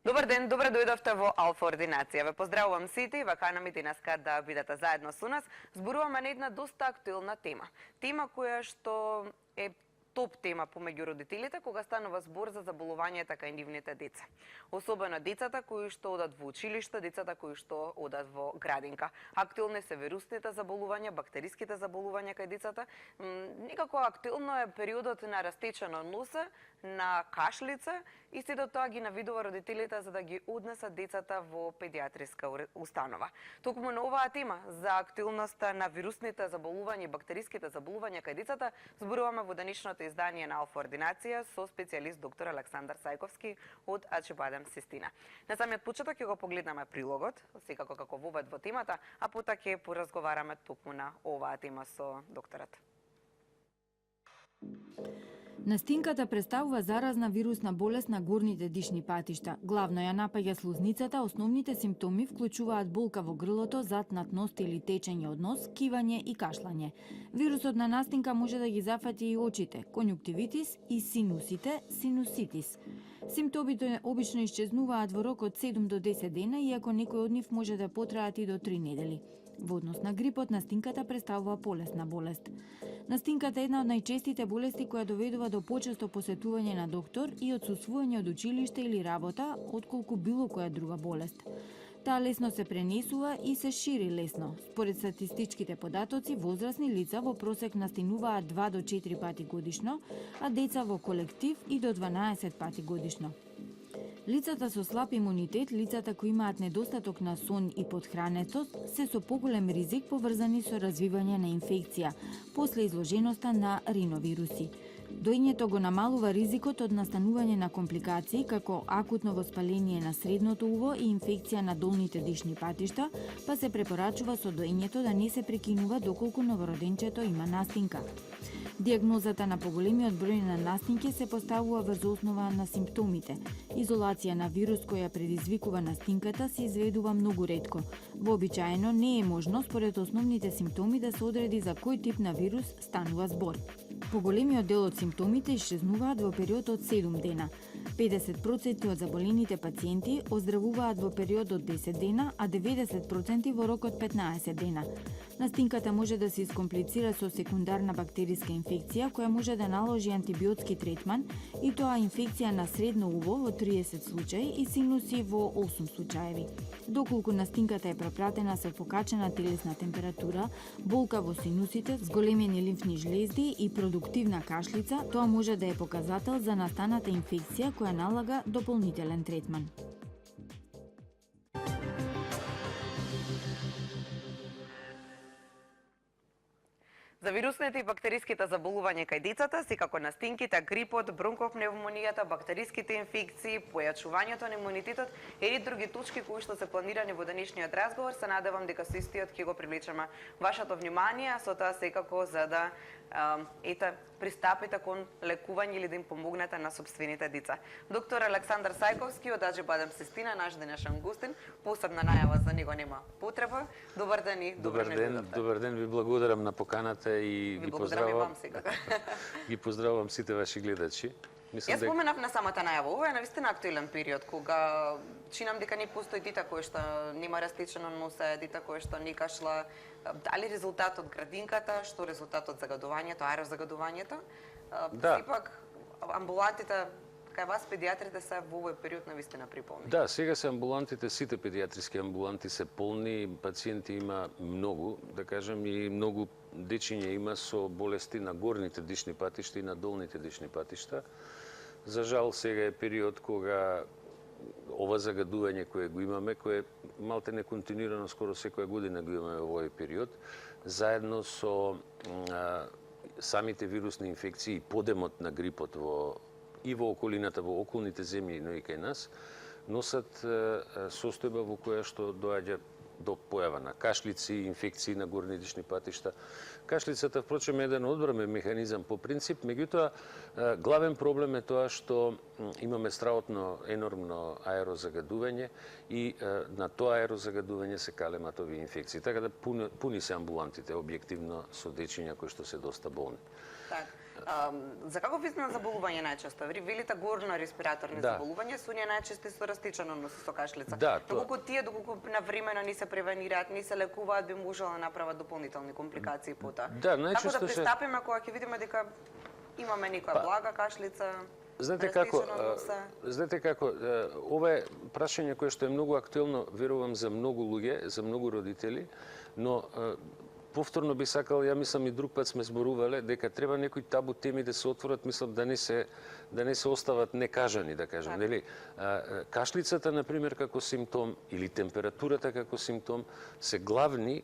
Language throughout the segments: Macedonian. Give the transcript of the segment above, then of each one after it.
Добар ден, добре дојдовте во Алфа Ординација. Ве поздравувам сите и вакана ми денеска да бидете заедно со нас. Зборуваме на една доста актуелна тема. Тема која што е топ тема помеѓу родителите кога станува збор за заболувањата кај нивните деца. Особено децата кои што одат во училиште, децата кои што одат во градинка. Актуелни се вирусните заболувања, бактериските заболувања кај децата. Некако актуелно е периодот на растечено носа, на кашлица и сето тоа ги навидува родителите за да ги однесат децата во педиатриска установа. Токму на оваа тема за актуелноста на вирусните заболувања и бактериските заболувања кај децата зборуваме во денешното издание на Алфа Ординација со специјалист доктор Александар Сајковски од Ачибадем Систина. На самиот почеток ќе го погледнеме прилогот, секако како вовед во темата, а потоа ќе поразговараме токму на оваа тема со докторот. Настинката представува заразна вирусна болест на горните дишни патишта. Главно ја напаѓа слузницата, основните симптоми вклучуваат болка во грлото, затнат нос или течење од нос, кивање и кашлање. Вирусот на настинка може да ги зафати и очите, конјуктивитис и синусите, синуситис. Симптомите обично исчезнуваат во рок од 7 до 10 дена, иако некои од нив може да потраат и до 3 недели. Во однос на грипот, настинката представува полесна болест. Настинката е една од најчестите болести која доведува до почесто посетување на доктор и отсуствување од училиште или работа, отколку било која друга болест. Таа лесно се пренесува и се шири лесно. Според статистичките податоци, возрастни лица во просек настинуваат 2 до 4 пати годишно, а деца во колектив и до 12 пати годишно. Лицата со слаб имунитет, лицата кои имаат недостаток на сон и подхранетост, се со поголем ризик поврзани со развивање на инфекција после изложеноста на риновируси. Доењето го намалува ризикот од настанување на компликации како акутно воспаление на средното уво и инфекција на долните дишни патишта, па се препорачува со доењето да не се прекинува доколку новороденчето има настинка. Диагнозата на поголемиот број на настинки се поставува врз основа на симптомите. Изолација на вирус која предизвикува настинката се изведува многу ретко. Вообичаено не е можно според основните симптоми да се одреди за кој тип на вирус станува збор. Поголемиот дел од симптомите исчезнуваат во период од 7 дена. 50% од заболените пациенти оздравуваат во период од 10 дена, а 90% во рок од 15 дена. Настинката може да се искомплицира со секундарна бактериска инфекција која може да наложи антибиотски третман и тоа инфекција на средно уво во 30 случаи и синуси во 8 случаеви. Доколку настинката е препратена со покачена телесна температура, болка во синусите, зголемени лимфни жлезди и продуктивна кашлица, тоа може да е показател за настаната инфекција која налага дополнителен третман. За вирусните и бактериските заболувања кај децата, секако настинките, грипот, бронкопневмонијата, бактериските инфекции, појачувањето на имунитетот или други точки кои што се планирани во денешниот разговор, се надевам дека со истиот ќе го привлечеме вашето внимание, а со тоа секако за да пристапите кон лекување или да им помогнете на собствените деца. Доктор Александар Сајковски од Ачибадем Систина, наш денешен гостин, посебна најава за него нема потреба. Добар ден и добар ден, ви благодарам на поканата и ги поздравувам. Ги поздравувам сите ваши гледачи. Јас споменав на самата најава, ова е навистина актуелен период кога чинам дека не постои дете кој што нема растечено носа, дете кој што не кашла, дали резултат од градинката, што резултат од загадувањето, аерозагадувањето. Да. Сепак амбулантите кај вас педиатрите се во овој период навистина приполни. Да, сега се амбулантите, сите педиатриски амбуланти се полни, пациенти има многу, да кажем, и многу дечиња има со болести на горните дишни патишта и на долните дишни патишта. За жал, сега е период кога ова загадување кое го имаме, кое малте неконтинуирано скоро секоја година го имаме во овој период, заедно со самите вирусни инфекции и подемот на грипот и во околината, во околните земји, но и кај нас, носат состојба во која што доаѓа до појава на кашлици, инфекции на горни дишни патишта. Кашлицата, впрочем, е еден одбрамен механизам по принцип, меѓутоа главен проблем е тоа што имаме страотно енормно аерозагадување и на тоа аерозагадување се калемат овие инфекции. Така да пуни се амбулантите објективно со дечиња кои што се доста болни. Так. За каков вид на заболување најчесто? Велите горно респираторни заболувања, се оние најчесто со растичано носи со кашлица. Доколку доколку навремено не се превенираат, не се лекуваат, би можело да направат дополнителни компликации потоа. Како да пристапиме кога ќе видиме дека имаме некоја блага кашлица? Знаете како, ова е прашање кое што е многу актуелно, верувам, за многу луѓе, за многу родители, но повторно би сакал, ја мислам и друг пат сме зборувале, дека треба некои табу теми да се отворат, мислам да не се остават некажани, да кажам, нели? Кашлицата, например, како симптом или температурата како симптом се главни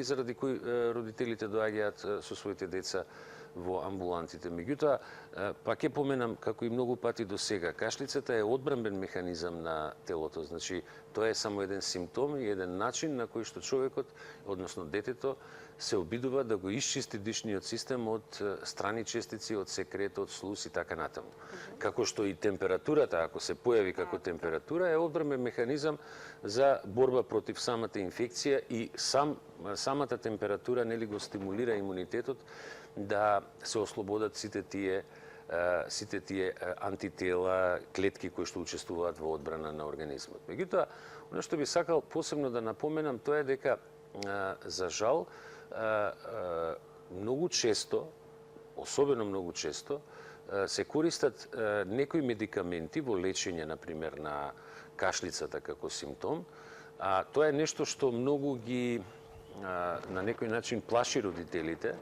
заради кои родителите доаѓаат со своите деца во амбулантите. Меѓутоа, пак ќе поменам, како и многу пати до сега, кашлицата е одбранбен механизам на телото. Значи, тоа е само еден симптом и еден начин на кој што човекот, односно детето, се обидува да го исчисти дишниот систем од страни честици, од секрет, од слуз и така натаму. Како што и температурата, ако се појави како температура, е одбранбен механизам за борба против самата инфекција и самата температура нели го стимулира имунитетот да се ослободат сите тие антитела, клетки кои што учествуваат во одбрана на организмот. Меѓутоа, она што би сакал посебно да напоменам, тоа е дека за жал многу често, особено многу често, се користат некои медикаменти во лечење, например, на кашлицата како симптом, а тоа е нешто што многу ги на некој начин плаши родителите,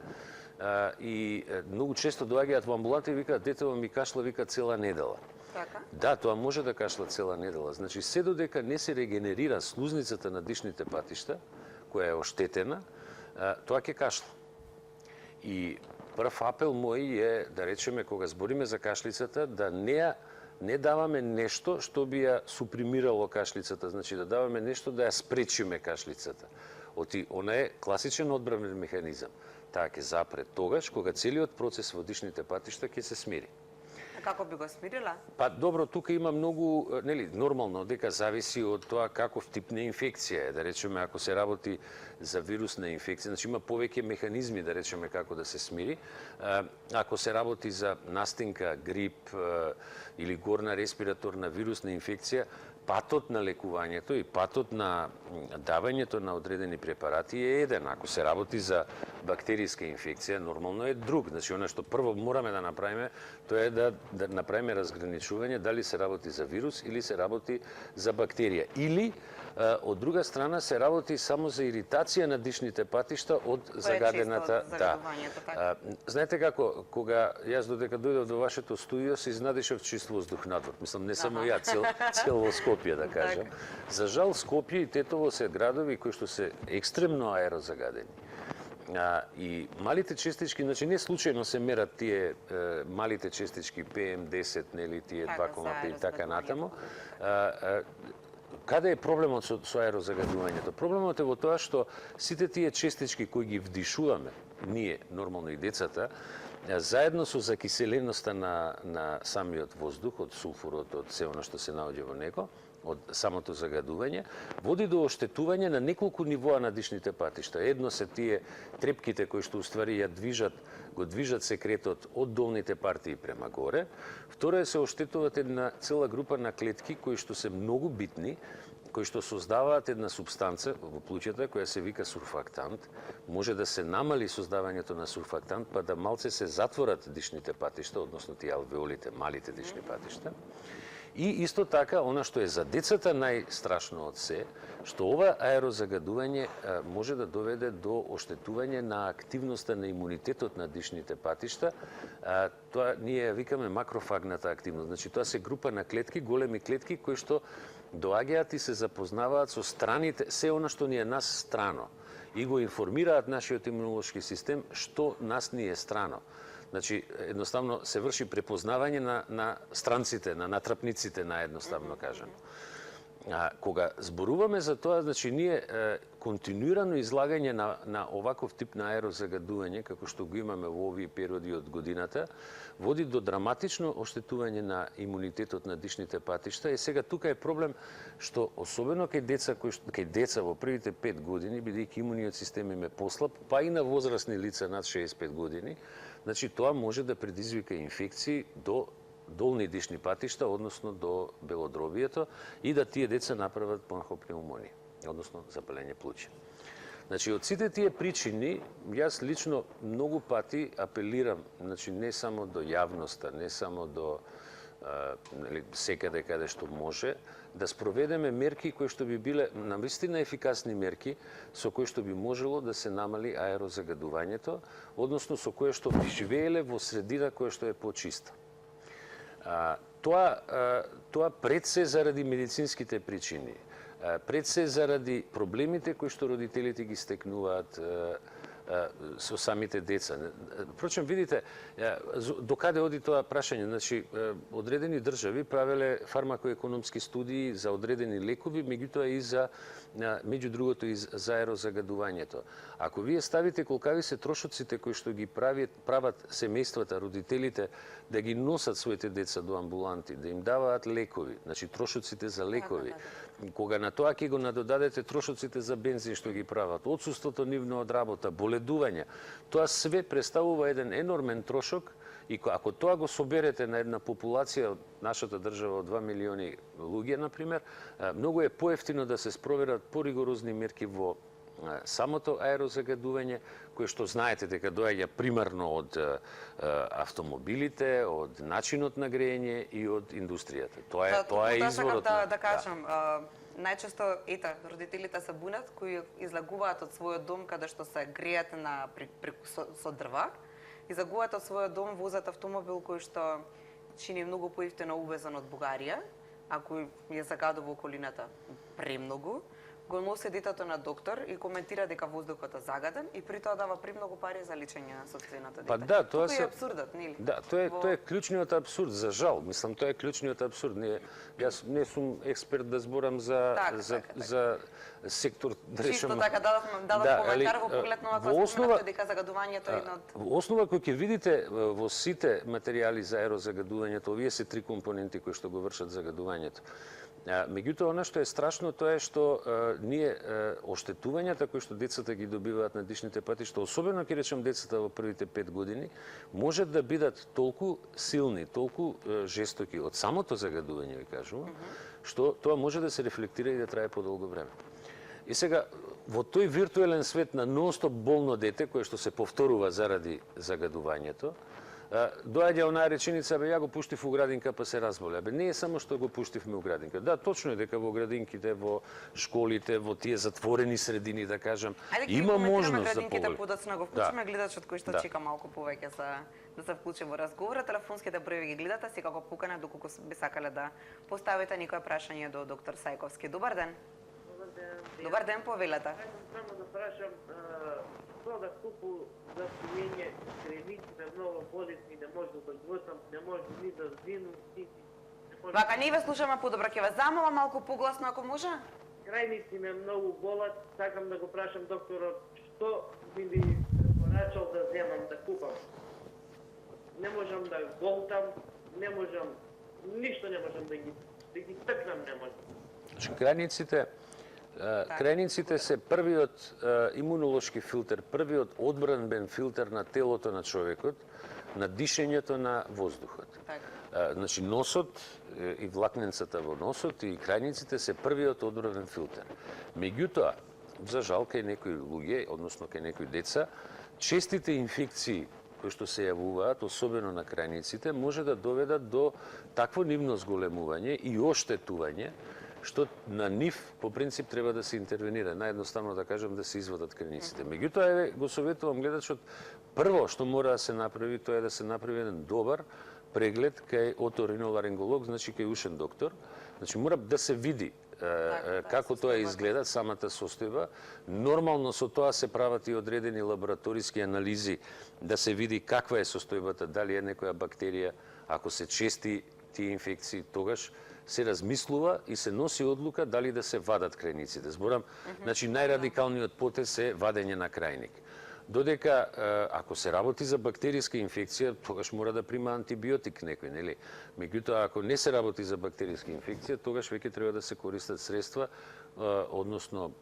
и многу често доаѓаат во амбуланта и викаат, детево ми кашла, вика, цела недела. Така? Да, тоа може да кашла цела недела. Значи, се додека не се регенерира слузницата на дишните патишта, која е оштетена, тоа ќе кашла. И прв апел мој е, да речеме, кога збориме за кашлицата, да не даваме нешто што би ја супримирало кашлицата, значи да даваме нешто да ја спречиме кашлицата. Она е класичен одбранбен механизам. Таа ќе запре тогаш кога целиот процес во дишните патишта ќе се смири. А како би го смирила? Па добро, тука има многу, нели, нормално дека зависи од тоа каков тип на инфекција е. Да речеме, ако се работи за вирусна инфекција, значи има повеќе механизми, да речеме, како да се смири. Ако се работи за настинка, грип или горна респираторна вирусна инфекција, патот на лекувањето и патот на давањето на одредени препарати е еден. Ако се работи за бактериска инфекција, нормално е друг. Значи, она што прво мораме да направиме, тоа е да направиме разграничување дали се работи за вирус или се работи за бактерија. Или, од друга страна, се работи само за иритација на дишните патишта од загадената... Знаете како, кога јас додека дојдов до вашето студио, се изнадишав чист воздух надвор. Мислам, не само ја, цело Скопје, да кажам. За жал, Скопје и Тетово се градови кои што се екстремно аерозагадени. И малите честички, значи не случајно се мерат тие малите честички PM10, нели, тие 2,5 и така натаму. Каде е проблемот со аерозагадувањето? Проблемот е во тоа што сите тие честички кои ги вдишуваме, ние, нормално и децата, заедно со закиселеноста на самиот воздух, од сулфурот, од се оно што се наоѓа во него, од самото загадување, води до оштетување на неколку нивоа на дишните патишта. Едно се тие трепките кои што уствари го движат секретот од долните партии према горе. Второ е се оштетуваат една цела група на клетки кои што се многу битни, кои што создаваат една субстанца во плуќата која се вика сурфактант. Може да се намали создавањето на сурфактант, па да малце се затворат дишните патишта, односно тие алвеолите, малите дишни патишта. И исто така, она што е за децата најстрашно од се, што ова аерозагадување може да доведе до оштетување на активноста на имунитетот на дишните патишта. Тоа ние викаме макрофагната активност. Значи, тоа се група на клетки, големи клетки, кои што доаѓаат и се запознаваат со страните, се она што ни е нас страно. И го информираат нашиот имунолошки систем што нас ни е страно. Значи, едноставно се врши препознавање на странците, на натрапниците, наедноставно кажано. Кога зборуваме за тоа, значи ние континуирано излагање на оваков тип на аерозагадување, како што го имаме во овие периоди од годината, води до драматично оштетување на имунитетот на дишните патишта. И сега тука е проблем што особено кај деца во првите 5 години, бидејќи имуниот систем им е послаб, па и на возрастни лица над 65 години, значи тоа може да предизвика инфекции до долни дишни патишта, односно до белодробието, и да тие деца направат понахал пневмонија, односно запалење плуќа. Значи, од сите тие причини, јас лично многу пати апелирам, значи, не само до јавноста, не само до секаде каде што може, да спроведеме мерки кои што би биле навистина ефикасни мерки, со кои што би можело да се намали аерозагадувањето, односно со кои што би живееле во средина која што е почиста. Тоа пред се заради медицинските причини, пред се заради проблемите кои што родителите ги стекнуваат со самите деца. Впрочем, видите, докаде оди тоа прашање. Значи, одредени држави правеле фармакоекономски студии за одредени лекови, меѓутоа и за, меѓу другото, и за аерозагадувањето. Ако вие ставите колкави се трошоците кои што ги прават семејствата, родителите, да ги носат своите деца до амбуланти, да им даваат лекови, значи трошоците за лекови, кога на тоа ќе го надодадете трошоците за бензин што ги прават, отсуството нивно од работа, боледување, тоа све представува еден енормен трошок и ако тоа го соберете на една популација од нашата држава од 2 милиони луѓе, например, многу е поевтино да се спроведат поригорозни мерки во самото аерозагадување, кое што знаете дека доаѓа примарно од автомобилите, од начинот на грејење и од индустријата. Тоа е изворот. Да кажам, најчесто родителите се бунат кои излагуваат од својот дом каде што се греат со дрва, излагуваат од својот дом, возат автомобил кој што чини многу поевтино увезен од Бугарија, ако ја загадува околината премногу, го носи детето на доктор и коментира дека воздухот е загаден и при тоа дава премногу пари за лечење на сопственото дете. Па да, тоа е абсурдот, нели? Да, тоа е клучниот абсурд, за жал. Мислам, тоа е клучниот абсурд. Јас не сум експерт да зборам за сектор, да речем. Чисто така дадов коментар во поглед на ова споменавте дека загадувањето е едно од... Во основа кој ќе видите во сите материјали за аерозагадувањето, овие се 3 компоненти кои што го вршат загадувањето. Меѓутоа, она што е страшно, тоа е што ние оштетувањата кои што децата ги добиваат на дишните патишта, особено ќе речем децата во првите 5 години, може да бидат толку силни, толку жестоки од самото загадување, ви кажувам, што тоа може да се рефлектира и да трае подолго време. И сега, во тој виртуелен свет на нон-стоп болно дете, кое што се повторува заради загадувањето, доаѓа онаа реченица, ја го пуштив у градинка па се разболе. Не е само што го пуштивме у градинка. Да, точно е дека во градинките, во школите, во тие затворени средини, да кажам, има можност за градинките подоцна го вклучиме гледачот кој што чека малку повеќе да се вклучи во разговорот. Телефонските броеви ги гледате, секако покана доколку би сакале да поставите некое прашање до доктор Сајковски. Добар ден. Добар ден, повелете. Само да прашам, продав купу за пиење кредитите многу болесни, не може да глутам, не може ни да зину, ни Вака, ние ве слушаме подобро, ќе ве замолам малку погласно ако може. Крајници ме многу болат, сакам да го прашам докторот, што би ми препорачал да земам, да купам. Не можам да голтам, не можам, ништо не можам да ги тъкнам, не можам. Крајниците се првиот имунолошки филтер, првиот одбранбен филтер на телото на човекот, на дишењето на воздухот. Значи, носот и влакненцата во носот и крајниците се првиот одбранбен филтер. Меѓутоа, за жал, кај некои луѓе, односно кај некои деца, честите инфекции кои што се јавуваат, особено на крајниците, може да доведат до такво нивно зголемување и оштетување, што на нив по принцип треба да се интервенира, наједноставно да кажам да се извадат крајниците. Меѓутоа, го советувам гледачот, прво што мора да се направи, тоа е да се направи еден добар преглед кај оториноларинголог, значи кај ушен доктор. Значи мора да се види како тоа изгледа, самата состојба. Нормално со тоа се прават и одредени лабораториски анализи да се види каква е состојбата, дали е некоја бактерија, ако се чести тие инфекции, тогаш се размислува и се носи одлука дали да се вадат крајниците. Зборам, значи најрадикалниот потез е вадење на крајник. Додека ако се работи за бактериска инфекција, тогаш мора да прима антибиотик некој, нели? Меѓутоа, ако не се работи за бактериска инфекција, тогаш веќе треба да се користат средства, односно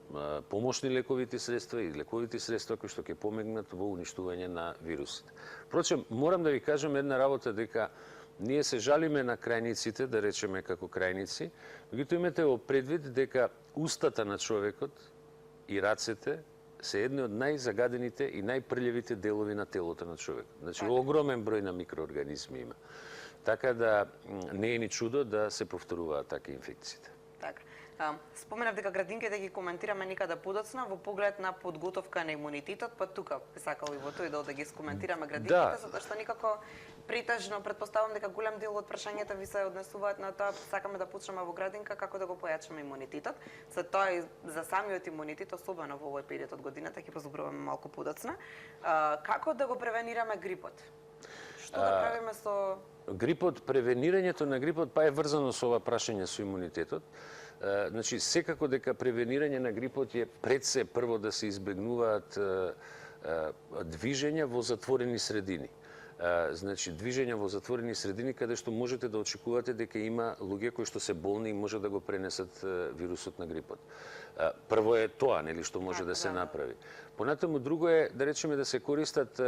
помошни лековити средства и лековити средства кои што ќе помогнат во уништување на вирусите. Впрочем, морам да ви кажам една работа, дека ние се жалиме на крајниците, да речеме како крајници, меѓутоа имате во предвид дека устата на човекот и рацете се едни од најзагадените и најпрљавите делови на телото на човекот. Значи, огромен број на микроорганизми има. Така да не е ни чудо да се повторуваат така инфекциите. Така. Споменав дека градинките ги коментираме никаде подоцна во поглед на подготовка на имунитетот, па тука би сакал и во тој дел да ги скоментираме градинките, затоа што никако притежно претпоставам дека голем дел од прашањата ви се однесуваат на тоа, сакаме да почнеме во градинка како да го појачаме имунитетот. За тоа и за самиот имунитет, особено во овој период од годината, ќе позборуваме малку подоцна. Како да го превенираме грипот? Што да правиме со грипот? Превенирањето на грипот па е врзано со ова прашање со имунитетот. Значи, секако дека превенирање на грипот е пред се прво да се избегнуваат движења во затворени средини. Значи, движења во затворени средини каде што можете да очекувате дека има луѓе кои што се болни и може да го пренесат вирусот на грипот. Прво е тоа, нели, што може да се направи. Понатаму друго е, да речеме, да се користат,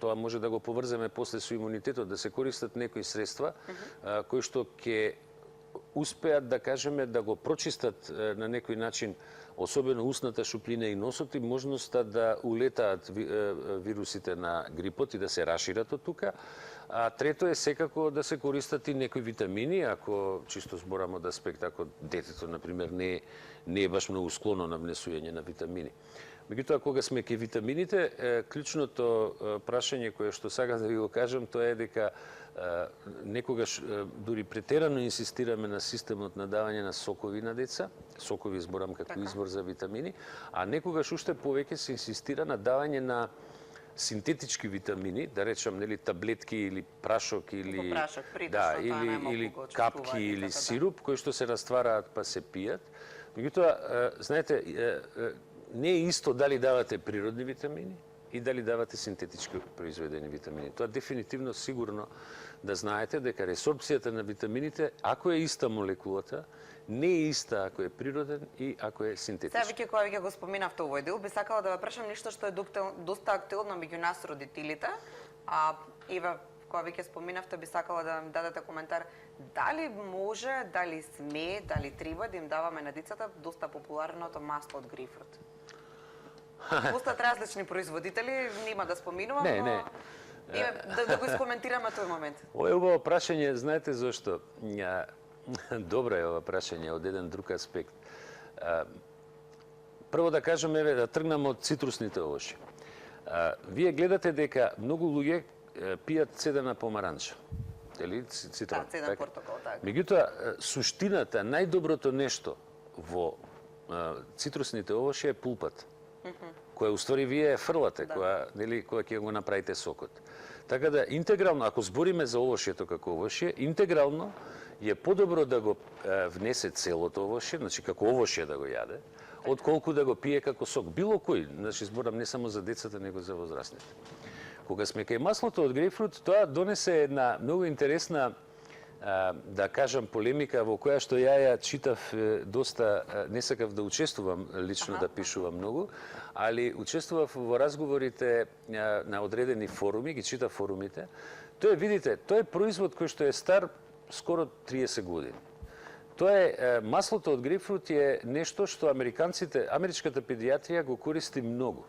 тоа може да го поврземе после со имунитетот, да се користат некои средства кои што ќе успеат, да кажеме, да го прочистат на некој начин, особено устната шуплина и носот, и можноста да улетаат вирусите на грипот и да се рашират од тука. А трето е секако да се користат и некои витамини, ако чисто зборам од аспект, ако детето, например, не е баш многу склоно на внесување на витамини. Меѓутоа, кога сме ке витамините, клучното прашање кое што сакам да ви го кажам, тоа е дека некогаш дури претерано инсистираме на системот на давање на сокови на деца, сокови зборам како извор за витамини, а некогаш уште повеќе се инсистира на давање на синтетички витамини, да речам, нели, таблетки или прашок или или капки или сируп кои што се раствараат па се пијат. Меѓутоа, знаете, не е исто дали давате природни витамини и дали давате синтетички произведени витамини. Тоа дефинитивно сигурно да знаете дека ресорбцијата на витамините, ако е иста молекулата, не е иста ако е природен и ако е синтетички. Сега веќе кога го споминавте овој дел, би сакала да ве прашам нешто што е доста актуелно меѓу нас родителите, а Ева, кога веќе споминавте, би сакала да ми дадете коментар дали може, дали сме, дали треба да им даваме на децата доста популарното масло од грейпфрут. Постојат различни производители, нема да споминувам, но да го искоментираме тој момент. Ова е убаво прашање, знаете зашто? Добро е ова прашање од еден друг аспект. Прво да кажам, еве, да тргнам од цитрусните овошји. Вие гледате дека многу луѓе пијат цедена помаранча. Или цитрон. Да, цеден портокал, така. Меѓутоа, суштината, најдоброто нешто во цитрусните овошји е пулпата, која уствари вие фрлате, која ќе го направите сокот. Така да, интегрално, ако збориме за овошјето како овошје, интегрално е подобро да го внесе целото овошје, значи како овошје да го јаде, отколку да го пие како сок. Било кој, значи зборам не само за децата, него за возрастните. Кога сме кај маслото од грейпфрут, тоа донесе една многу интересна, да кажам, полемика во која што ја читав доста, не сакав да учествувам лично, да пишувам многу, али учествував во разговорите на одредени форуми, ги читав форумите. Тоа е, видите, тоа е производ кој што е стар скоро 30 години. Тоа е, маслото од грейпфрут е нешто што америчката педијатрија го користи многу.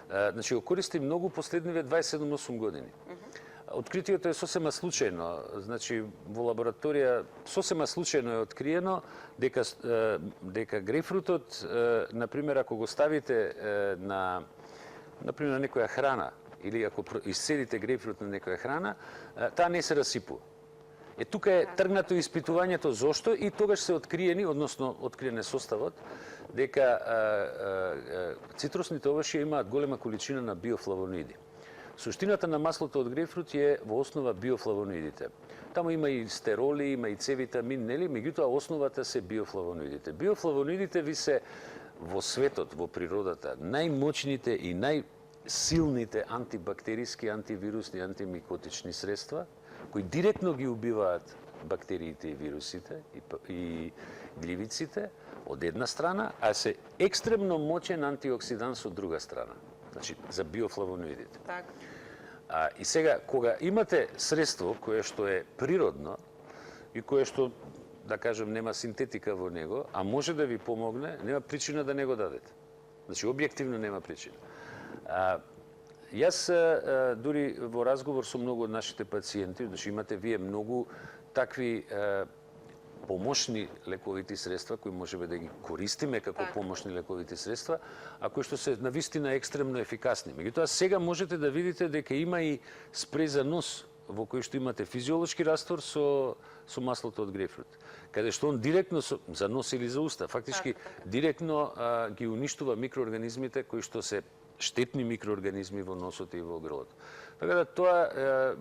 Значи, го користи многу последниве 27-8 години. Откритието е сосема случајно, значи во лабораторија сосема случајно е откриено дека грейпфрутот, например, ако го ставите на некоја храна или ако исцедите грейпфрут на некоја храна, таа не се расипува. Тука е тргнато испитувањето зошто и тогаш се откриени, односно откриен е составот, дека цитрусните овошја имаат голема количина на биофлавоноиди. Суштината на маслото од грейпфрут е во основа биофлавоноидите. Таму има и стероли, има и С витамин, нели? Меѓутоа основата се биофлавоноидите. Биофлавоноидите ви се во светот, во природата, најмоćните и најсилните антибактериски, антивирусни, антимикотични средства, кои директно ги убиваат бактериите и вирусите и гливиците од една страна, а се екстремно моćен антиоксиданс од друга страна. Значи, за биофлавоноидите. Так. И сега, кога имате средство кое што е природно и кое што, да кажем, нема синтетика во него, а може да ви помогне, нема причина да не го дадете. Значи, објективно нема причина. Јас, дури во разговор со многу од нашите пациенти, значи имате вие многу такви помошни лековити средства, кои можеме да ги користиме како помошни лековити средства, а кои што се навистина екстремно ефикасни. Меѓутоа, сега можете да видите дека има и спреј за нос, во кој што имате физиолошки раствор со маслото од грейпфрут, каде што он директно за нос или за уста, фактички директно ги уништува микроорганизмите кои што се штетни микроорганизми во носот и во грлото. Така да тоа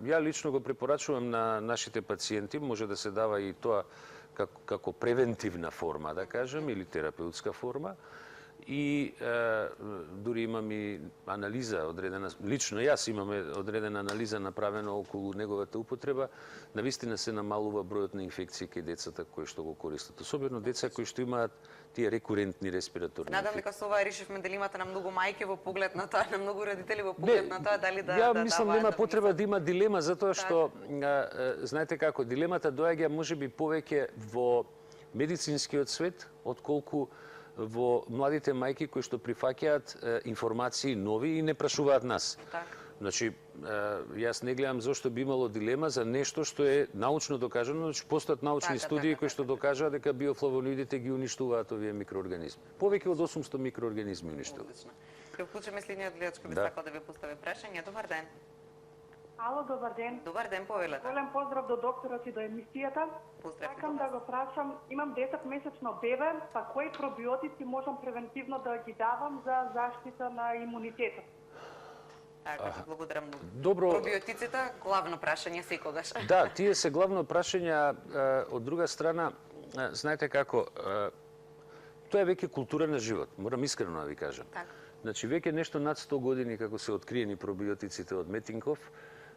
ја лично го препорачувам на нашите пациенти, може да се дава и тоа како превентивна форма, да кажем, или терапеутска форма. И дури имам и анализа одредена, лично јас имаме одредена анализа направена околу неговата употреба, навистина се намалува бројот на инфекции кај децата кои што го користат. Особено деца кои што имаат тие рекурентни респираторни инфекции. Надам дека со ова решивме дали имате на многу мајки во поглед на тоа, на многу родители во поглед на тоа, дали да ја мислам нема потреба да има дилема, затоа што знаете како, дилемата доаѓа можеби повеќе во медицинскиот свет, отколку во младите мајки кои што прифаќаат информации нови и не прашуваат нас. Значи, јас не гледам зошто би имало дилема за нешто што е научно докажано, значи постојат научни студии кои што докажуваат дека биофлавоноидите ги уништуваат овие микроорганизми. Повеќе од 800 микроорганизми уништуваат. Ќе вклучиме следниот гледач кој би сакал да ви постави прашање. Добар ден. Ало, добар ден. Добар ден, повелете. Голем поздрав до докторот и до емисијата. Сакам да го прашам, имам 10-месечно бебе, па кои пробиотици можам превентивно да ги давам за заштита на имунитетот? Благодарам. Добро. Пробиотиците, главно прашање секогаш. Да, тие се главно прашања. Од друга страна, знаете како, тоа е веќе култура на живот, морам искрено да ви кажам. Значи, веќе нешто над 100 години како се откриени пробиотиците од Метинков.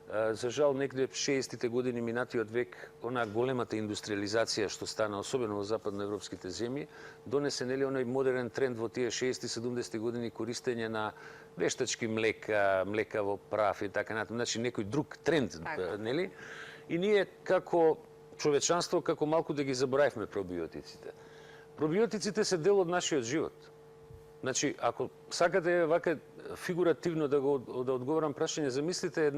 За жал, некаде 60-тите години минатиот век, онаа големата индустриализација што стана, особено во западноевропските земји, донесе нели оној модерен тренд во тие 60-70 години користење на вештачки млека, млека во прав и така натаму, значи некој друг тренд, нели? И ние како човечанство како малку да ги заборавивме пробиотиците. Пробиотиците се дел од нашиот живот. Значи, ако сакате вака фигуративно да одговорам прашање, замислите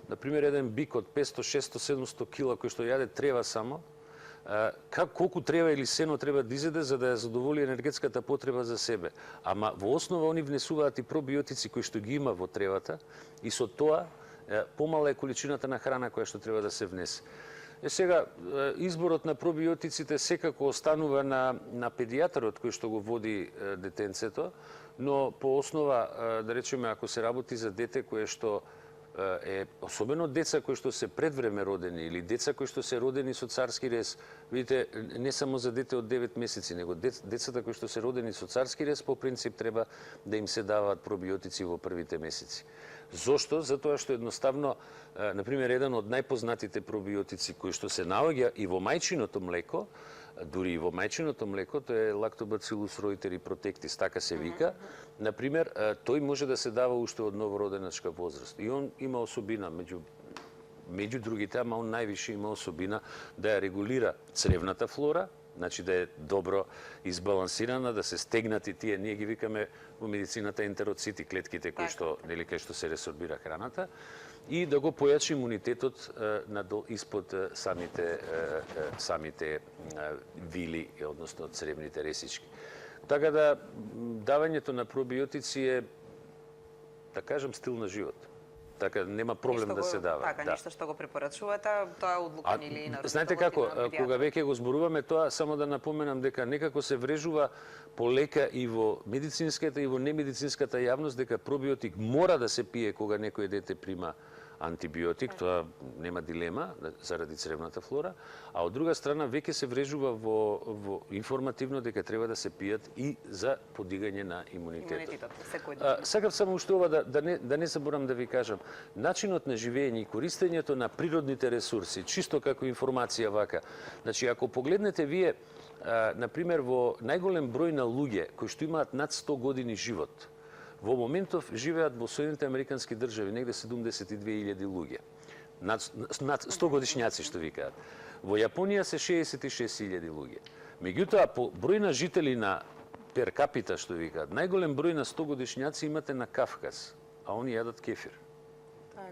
например, еден бик од 500, 600, 700 кила кој што јаде трева само, колку трева или сено треба да изеде за да ја задоволи енергетската потреба за себе. Ама во основа они внесуваат и пробиотици кои што ги има во тревата и со тоа помала е количината на храна која што треба да се внесе. Сега, изборот на пробиотиците секако останува на педијатарот кој што го води детенцето, но по основа, да речеме, ако се работи за дете кое што е, особено деца кои што се предвреме родени или деца кои што се родени со царски рез, видите, не само за дете од 9 месеци, него децата кои што се родени со царски рез, по принцип треба да им се даваат пробиотици во првите месеци. Зошто? Затоа што едноставно, например, еден од најпознатите пробиотици кои што се наоѓа и во мајчиното млеко, дури и во мајчиното млеко, тоа е Lactobacillus reuteri protectis, така се вика. Например, тој може да се дава уште од новороденачка возраст. И он има особина, меѓу другите, ама он највише има особина да ја регулира цревната флора, значи да е добро избалансирана, да се стегнати тие, ние ги викаме во медицината ентероцити, клетките кои што, нели, кај што се ресорбира храната, и да го појачи имунитетот испод самите вили, односно цревните ресички. Така да, давањето на пробиотици е, да кажем, стил на живот. така нема проблем да се дава. Така, ништо што го препорачувате, тоа е одлука или на знаете како, кога веќе го зборуваме тоа, само да напоменам дека некако се врежува полека и во медицинската и во немедицинската јавност дека пробиотик мора да се пие кога некој дете прима антибиотик, тоа нема дилема заради цревната флора, а од друга страна веќе се врежува во информативно дека треба да се пијат и за подигање на имунитетот. Сакав само уште ова да не заборам да ви кажам, начинот на живење и користењето на природните ресурси, чисто како информација вака. Значи ако погледнете вие на пример во најголем број на луѓе кои што имаат над 100 години живот, во моментов живеат во Соединетите Американски држави негде 72.000 луѓе. Над 100 годишњаци што викаат. Во Јапонија се 66.000 луѓе. Меѓутоа по број на жители на пер капита што викаат, најголем број на 100 годишњаци имате на Кавказ, а они јадат кефир.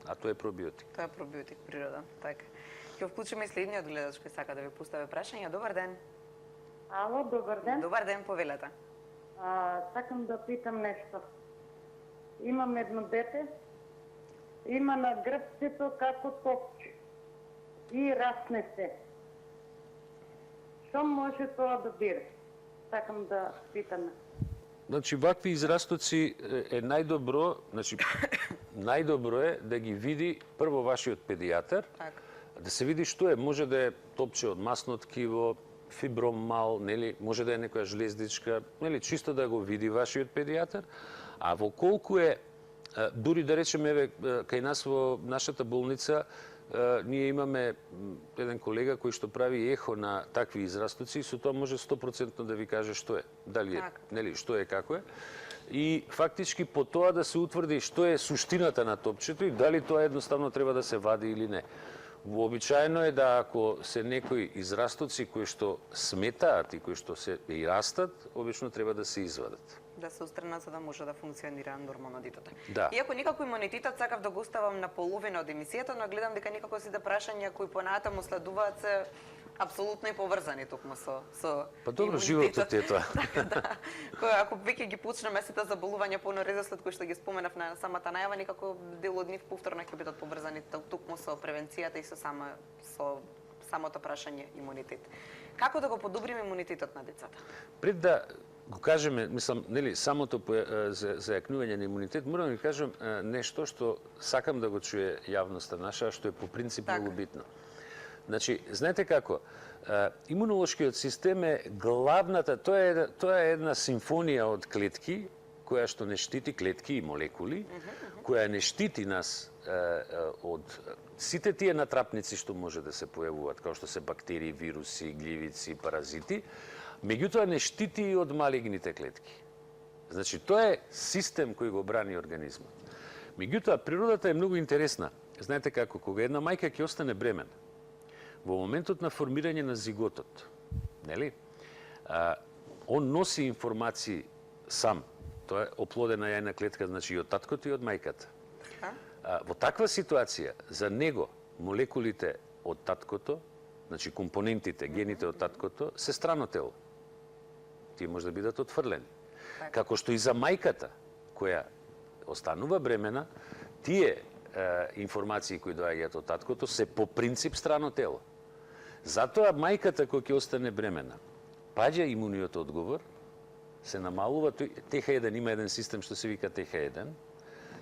А тоа е пробиотик. Тоа е пробиотик природен, така. Ќе вклучиме и следниот гледач кој сака да ви постави прашање. Добар ден. Ало, добар ден. Добар ден, повелете. Сакам да питам нешто. Имам едно дете, има на грбцето како топче и расне се. Што може тоа да биде? Сакам да питам. Значи, вакви израстоци е најдобро, значи, најдобро е да ги види прво вашиот педијатар, да се види што е, може да е топче од масно ткиво, фибромал, нели, може да е некоја жлездичка, нели, чисто да го види вашиот педијатар, а во колку е, дури да речеме, еве, кај нас во нашата болница, ние имаме еден колега кој што прави ехо на такви израстоци и со тоа може 100% да ви каже што е, дали е, нели, што е, како е. И фактички по тоа да се утврди што е суштината на топчето и дали тоа едноставно треба да се вади или не. Вообичаено е да ако се некои израстоци кои што сметаат и кои што се и растат, обично треба да се извадат. Да се устранат за да може да функционира нормално детето. Да. Иако никако имунитетот сакав да го оставам на половина од емисијата, но гледам дека никако сите прашања кои понатаму следуваат се апсолутно и поврзани токму со Па добро, животот е тоа. Да. Ако веќе ги почнеме сите заболувања по редослед кои што ги споменав на самата најава, никако дел од нив повторно ќе бидат поврзани токму со превенцијата и со самото прашање имунитет. Како да го подобриме имунитетот на децата? Пред да го кажеме, мислам, нели, самото за јакнување на имунитет, морам да ви кажам нешто што сакам да го чуе јавноста наша, што е по принцип многу битно. Значи, знаете како, имунолошкиот систем е главната, тоа е една симфонија од клетки, која што не штити клетки и молекули, која не штити нас од сите тие натрапници што може да се појавуваат, како што се бактерии, вируси, гљивици, паразити, меѓутоа не штити и од малигните клетки. Значи, тоа е систем кој го брани организмот. Меѓутоа, природата е многу интересна. Знаете како, кога една мајка ќе остане бремена, во моментот на формирање на зиготот, нели? Он носи информации сам. Тоа е оплодена јајна клетка, значи и од таткото и од мајката. Во таква ситуација, за него молекулите од таткото, значи компонентите, гените од таткото, се страно тело. Тие може да бидат отфрлени. Како што и за мајката, која останува бремена, тие информации кои доаѓаат од таткото се по принцип страно тело. Затоа мајката која ќе остане бремена, паѓа имуниот одговор, се намалува, ТХ1 има еден систем што се вика ТХ1,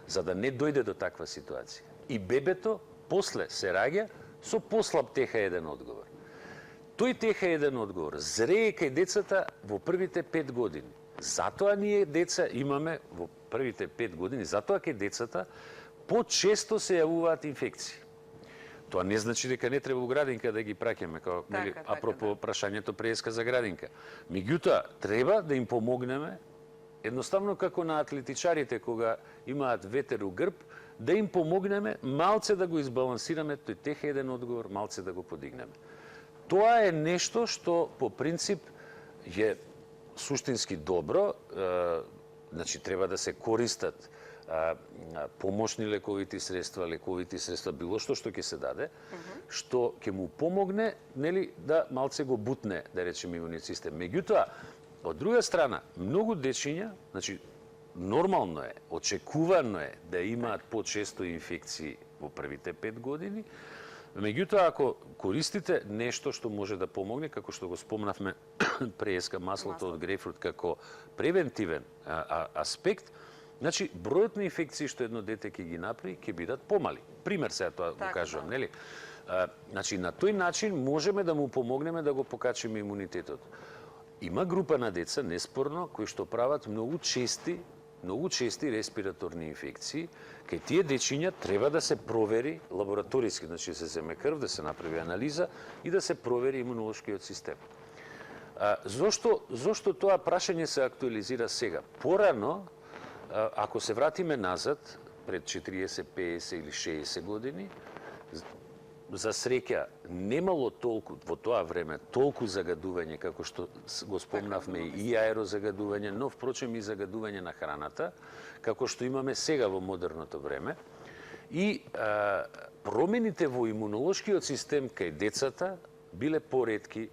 за да не дојде до таква ситуација. И бебето после се раѓа со послаб ТХ1 одговор. Тој ТХ1 одговор зрее кај децата во првите 5 години. Затоа ние деца имаме во првите 5 години, затоа кај децата почесто се јавуваат инфекции. Тоа не значи дека не треба у градинка да ги праќаме, како апропо прашањето преска за градинка. Меѓутоа, треба да им помогнеме, едноставно како на атлетичарите кога имаат ветер у грб, да им помогнеме малце да го избалансираме тој ТХ1 одговор, малце да го подигнеме. Тоа е нешто што по принцип е суштински добро, значи треба да се користат помошни лековити средства, било што ќе се даде, што ќе му помогне, нели, да малце го бутне, да речеме, имунниот систем. Меѓутоа, од друга страна, многу дечиња, значи нормално е, очекувано е да имаат почесто инфекции во првите 5 години. Меѓутоа, ако користите нешто што може да помогне, како што го спомнавме преска маслото од грейпфрут како превентивен аспект, значи бројот на инфекции што едно дете ќе ги направи ќе бидат помали. Пример сега тоа го кажувам, нели? Значи на тој начин можеме да му помогнеме да го покачиме имунитетот. Има група на деца, неспорно, кои што прават многу чести респираторни инфекции, кај тие дечиња треба да се провери лабораториски, значи се земе крв, да се направи анализа и да се провери имунолошкиот систем. Зошто тоа прашање се актуализира сега? Порано, ако се вратиме назад, пред 40, 50 или 60 години, за среќа немало толку во тоа време толку загадување како што го спомнавме и аерозагадување, но впрочем и загадување на храната, како што имаме сега во модерното време. И промените во имунолошкиот систем кај децата биле поретки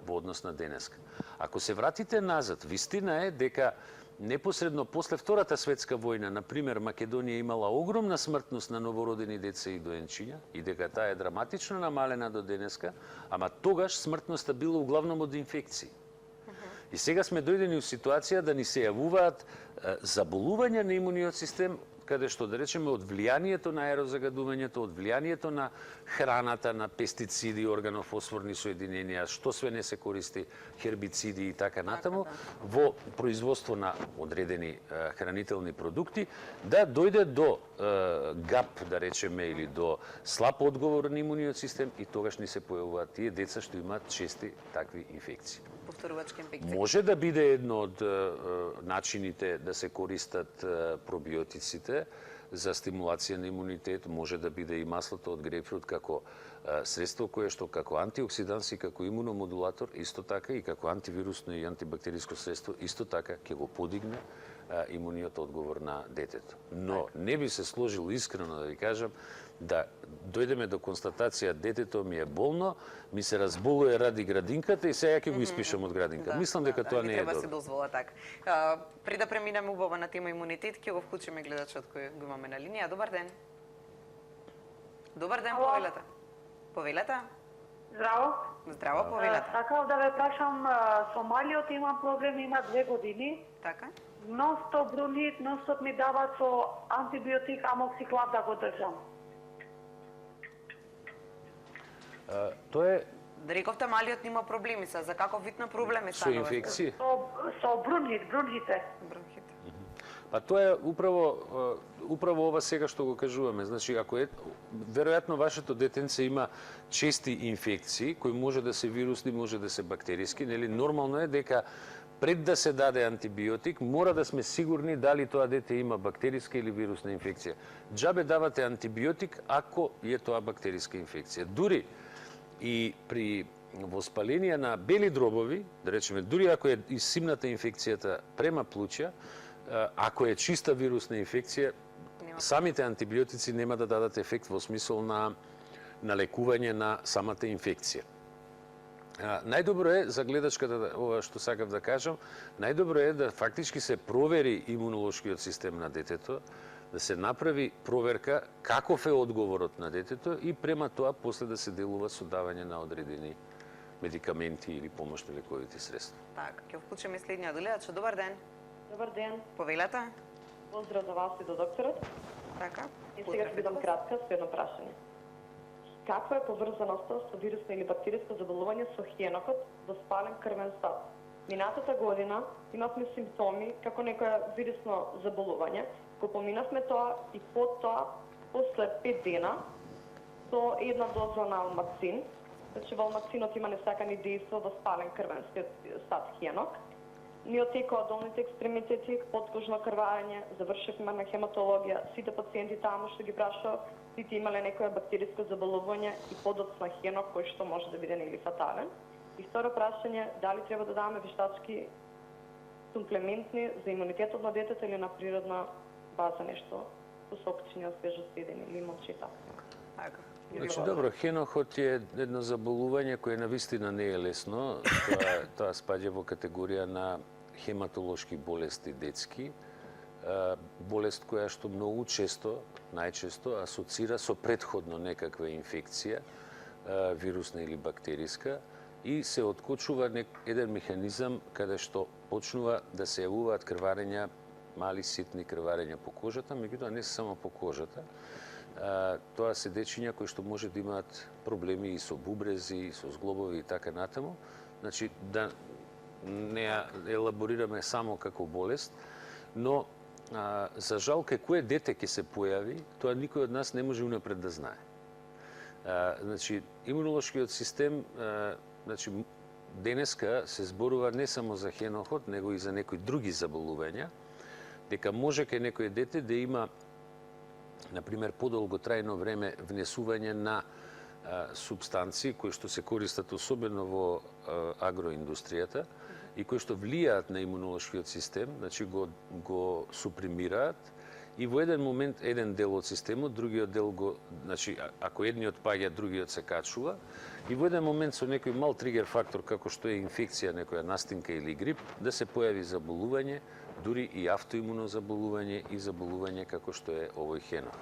во однос на денеска. Ако се вратите назад, вистина е дека непосредно после Втората светска војна, например, Македонија имала огромна смртност на новородени деца и доенчиња и дека таа е драматично намалена до денеска, ама тогаш смртноста била углавном од инфекции. И сега сме дојдени у ситуација да ни се јавуваат заболувања на имуниот систем, каде што, да речеме, од влијанието на аерозагадувањето, од влијанието на храната, на пестициди, органофосфорни соединенија, што све не се користи, хербициди и така натаму, во производство на одредени хранителни продукти, да дојде до гап, да речеме, или до слаб одговор на имуниот систем и тогаш ни се појавуваат тие деца што имаат чести такви инфекции. Повторувачки инфекции. Може да биде едно од начините да се користат пробиотиците за стимулација на имунитет, може да биде и маслото од грейпфрут како средство кое што како антиоксиданс и како имуномодулатор, исто така и како антивирусно и антибактериско средство, исто така ќе го подигне имуниот одговор на детето. Но не би се сложил искрено да ви кажам да дојдеме до констатација детето ми е болно, ми се разболува ради градинката и сега ќе го испишам од градинка. Мислам дека тоа не е добро. Треба се добро. дозвола така. Пред да преминеме убава на тема имунитет, ќе го вклучиме гледачот кој го имаме на линија. Добар ден. Добар ден, повелете. Повелете. Здраво. Здраво, повелете. Сакав да ве прашам, со малиот има проблем, има 2 години. Така? Ностоп брунит, ностоп ми дава со антибиотик амоксиклав да го држам. Тоа е Да рековте малиот има проблеми са, за каков вид на проблеми со станува? инфекции. Со брунхите. Бронхите. Па тоа е управо ова сега што го кажуваме. Значи, ако е, веројатно вашето детенце има чести инфекции, кои може да се вирусни, може да се бактериски, нели нормално е дека пред да се даде антибиотик, мора да сме сигурни дали тоа дете има бактериска или вирусна инфекција. Џабе давате антибиотик ако е тоа бактериска инфекција. Дури и при воспаление на бели дробови, да речеме, дури ако е исимната инфекцијата према плуќа, ако е чиста вирусна инфекција, самите антибиотици нема да дадат ефект во смисол на лекување на самата инфекција. Најдобро е за гледачката, ова што сакав да кажам, најдобро е да фактички се провери имунолошкиот систем на детето, да се направи проверка каков е одговорот на детето и према тоа после да се делува со давање на одредени медикаменти или помошни лековити средства. Така, ќе вклучиме следниот гледач. Добар ден. Добар ден. Повелете. Поздрав за вас и до докторот. Така. И сега ќе бидам кратка со едно прашање. Каква е поврзаноста со вирусно или бактериско заболување со хенокот во спален крвен стат? Минатата година имавме симптоми како некоја вирусно заболување, го поминавме тоа и под тоа, после 5 дена, со една доза на алмаксин. Значи, во алмаксинот има несакани дејства во спален крвен стат хенок. Ни отекоа долните екстремитети, подкожно крвање, завршивме на хематологија, сите пациенти таму што ги прашаа, сите имале некоја бактериско заболување и подоцна хенок кој што може да биде нели фатален. И второ прашање, дали треба да даваме вештачки суплементни за имунитетот на детето или на природна база нешто со сокчиња, свежо сведени, лимонче и така. Значи, добро, хенохот е едно заболување кое навистина не е лесно. Тоа спаѓа во категорија на хематолошки болести детски. болест која што многу често, најчесто асоцира со претходно некаква инфекција, вирусна или бактериска, и се откочува еден механизам каде што почнува да се јавуваат крварења, мали ситни крварења по кожата, меѓутоа не само по кожата. Тоа се дечиња кои што може да имаат проблеми и со бубрези, и со зглобови и така натаму. Значи, да не ја елаборираме само како болест, но за жал кај кое дете ќе се појави, тоа никој од нас не може унапред да знае. Значи, имунолошкиот систем, значи, денеска се зборува не само за хеноход, него и за некои други заболувања, дека може кај некој дете да има, например, подолготрајно време внесување на субстанции кои што се користат особено во агроиндустријата и кои што влијаат на имунолошкиот систем, значи го супримираат, и во еден момент еден дел од системот, другиот дел го, значи ако едниот паѓа, другиот се качува, и во еден момент со некој мал тригер фактор како што е инфекција, некоја настинка или грип, да се појави заболување, дури и автоимуно заболување и заболување како што е овој хенох.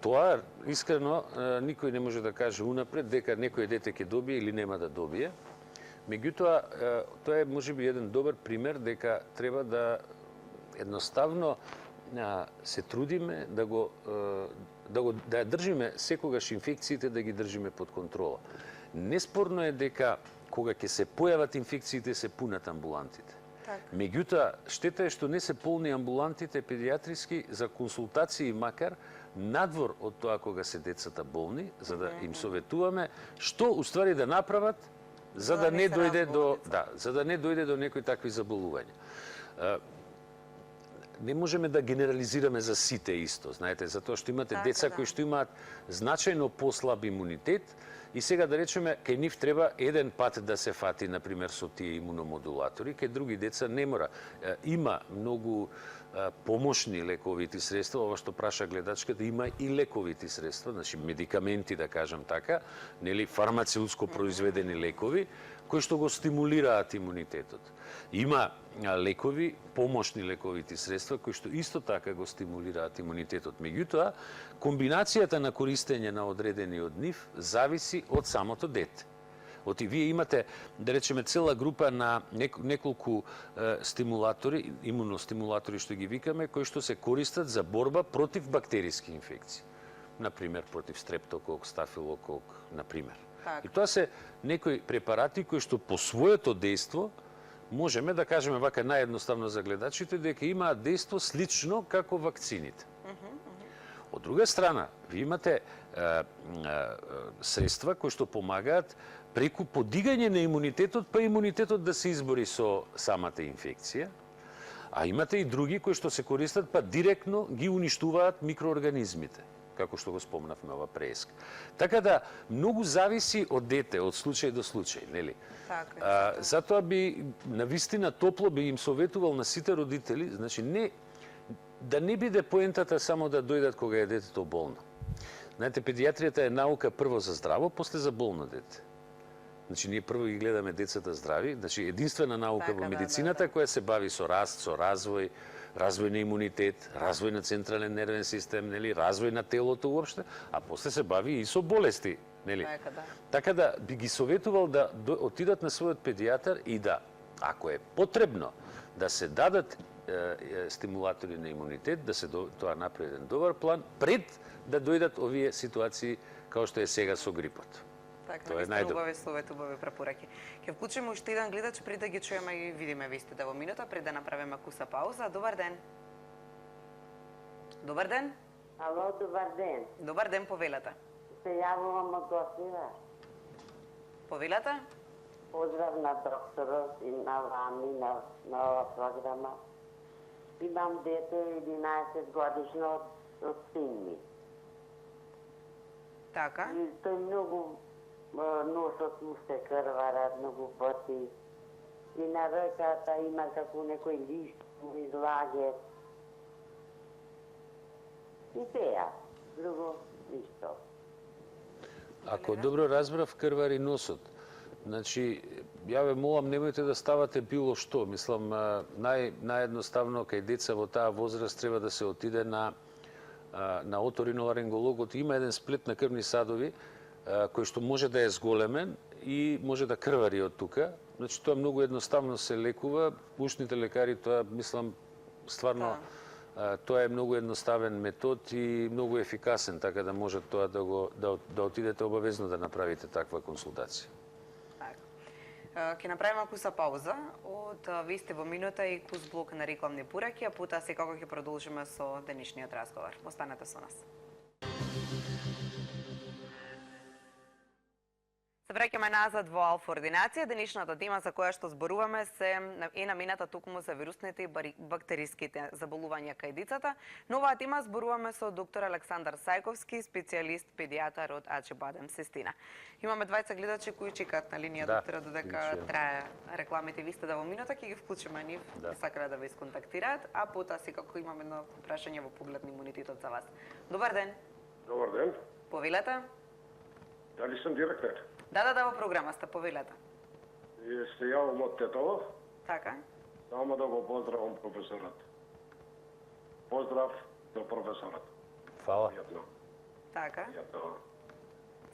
Тоа, искрено, никој не може да каже унапред дека некој дете ќе добие или нема да добие. Меѓутоа, тоа е можеби еден добар пример дека треба да едноставно се трудиме да ја држиме секогаш инфекциите, да ги држиме под контрола. Неспорно е дека кога ќе се појават инфекциите се пунат амбулантите. Меѓутоа, штета е што не се полни амбулантите педиатриски за консултации, макар надвор од тоа кога се децата болни, за да им советуваме што уствари да направат за да не дојде до некои такви заболувања. Не можеме да генерализираме за сите исто, знаете, затоа што имате деца кои што имаат значајно послаб имунитет и сега да речеме кај нив треба еден пат да се фати, например, со тие имуномодулатори, кај други деца не мора. Има многу помошни лековити средства, ова што праша гледачката, има и лековити средства, значи медикаменти, да кажам така, нели, фармацеутско произведени лекови, кои што го стимулираат имунитетот. Има лекови, помошни лековити средства, кои што исто така го стимулираат имунитетот. Меѓутоа, комбинацијата на користење на одредени од нив зависи од самото дете. Вие имате, да речеме, цела група на неколку стимулатори, имуностимулатори што ги викаме, кои што се користат за борба против бактериски инфекции. Например, против стрептокок, стафилокок, например. И тоа се некои препарати кои што по своето дејство можеме да кажеме вака наједноставно за гледачите дека имаат дејство слично како вакцините. Од друга страна, ви имате средства кои што помагаат преку подигање на имунитетот, па имунитетот да се избори со самата инфекција, а имате и други кои што се користат, па директно ги уништуваат микроорганизмите, како што го спомнавме ова преска. Така да, многу зависи од дете, од случај до случај, нели? Затоа би, навистина топло би им советувал на сите родители, значи да не биде поентата само да дојдат кога е детето болно. Знаете, педиатријата е наука прво за здраво, после за болно дете. Значи, ние прво ги гледаме децата здрави, значи единствена наука во медицината која се бави со раст, со развој, развој на имунитет, развој на централен нервен систем, нели, развој на телото уопште, а после се бави и со болести, нели? Така да би ги советувал да отидат на својот педијатар и да, ако е потребно, да се дадат стимулатори на имунитет, да се тоа направи еден добар план пред да дојдат овие ситуации како што е сега со грипот. Тоа е најдобро. Убави совет, убави препораки. Ќе вклучиме уште еден гледач пред да ги чуеме и видиме вистите во минута, пред да направиме куса пауза. Добар ден. Добар ден. Ало, добар ден. Добар ден, повелата. Се јавувам од Госива. Повелата? Поздрав на докторот и на вами, на ова програма. Имам дете 11 годишно од син ми. Така. И тој многу носот му се крвара многу пати. И на ръката има како некој лист му излаге. И теја, друго ништо. Ако добро разбрав, крвари носот. Значи, ја ве молам, немојте да ставате било што. Мислам, наједноставно кај деца во таа возраст треба да се отиде на оториноларингологот. Има еден сплет на крвни садови, кој што може да е зголемен и може да крвари од тука. Значи, тоа многу едноставно се лекува. Ушните лекари тоа, мислам, стварно, тоа е многу едноставен метод и многу ефикасен, така да може тоа да отидете обавезно да направите таква консултација. Ќе направиме куса пауза од вие сте во минута и кус блок на рекламни пораки, а потоа секако ќе продолжиме со денешниот разговор. Останете со нас. Се враќаме назад во Алфа Ординација. Денешната тема за која што зборуваме е намената токму за вирусните и бактериските заболувања кај децата. Но оваа тема зборуваме со доктор Александар Сајковски, специјалист педијатар од Ачибадем Сестина. Имаме двајца гледачи кои чекаат на линија, доктора, додека трае рекламите. Ви сте во минута, ќе ги вклучиме нив, сакаат да ве исконтактираат, а потоа секако имаме едно прашање во поглед на имунитетот за вас. Добар ден. Добар ден. Повелете. Дали сум директор? Да, во програма сте, повелете. Се јавам од Тетово. Така. Само да го поздравам професорот. Поздрав до професорот. Фала. Јатно. Така. Јатно.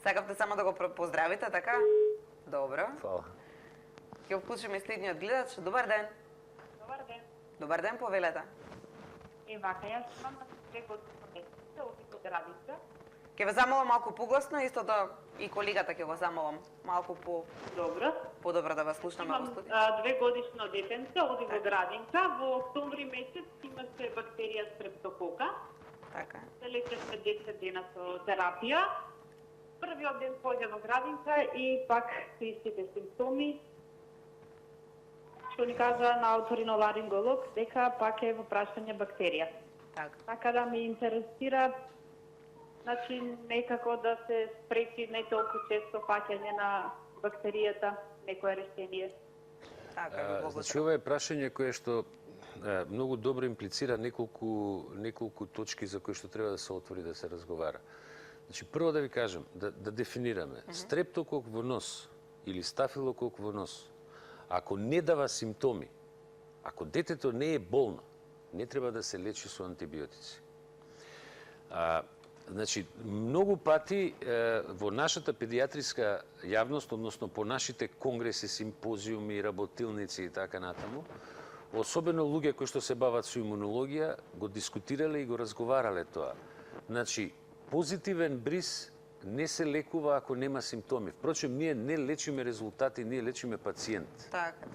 Сакавте само да го поздравите, така? Добро. Фала. Ќе вклучиме следниот гледач. Добар ден. Добар ден. Добар ден, повелете. Вака, јас имам 2 години од Градица. Ќе ве замолам малку погласно, истото и колегата ќе го замолам малку Добро. подобро да ве слушнаме во студио. 2 годишно детенце, оди во Градинка. Во октомври месец имаше бактерија стрептокока. Така. Се лечевме 10 дена со терапија. Првиот ден појде во Градинка и пак со истите симптоми. Што ни кажа на оториноларинголог дека пак е во прашање бактерија. Така да ме интересира, значи некако да се спречи не толку често паќање на бактеријата, некое решение. Така, значи, ова е прашање кое што многу добро имплицира неколку точки за кои што треба да се отвори да се разговара. Значи, прво да ви кажам, да дефинираме. Стрептокок во нос или стафилокок во нос, ако не дава симптоми, ако детето не е болно, не треба да се лечи со антибиотици. Значи, многу пати во нашата педијатриска јавност, односно по нашите конгреси, симпозиуми, работилници и така натаму, особено луѓе кои што се бават со имунологија, го дискутирале и го разговарале тоа. Значи, позитивен бриз не се лекува ако нема симптоми. Впрочем, ние не лечиме резултати, ние лечиме пациент. Така.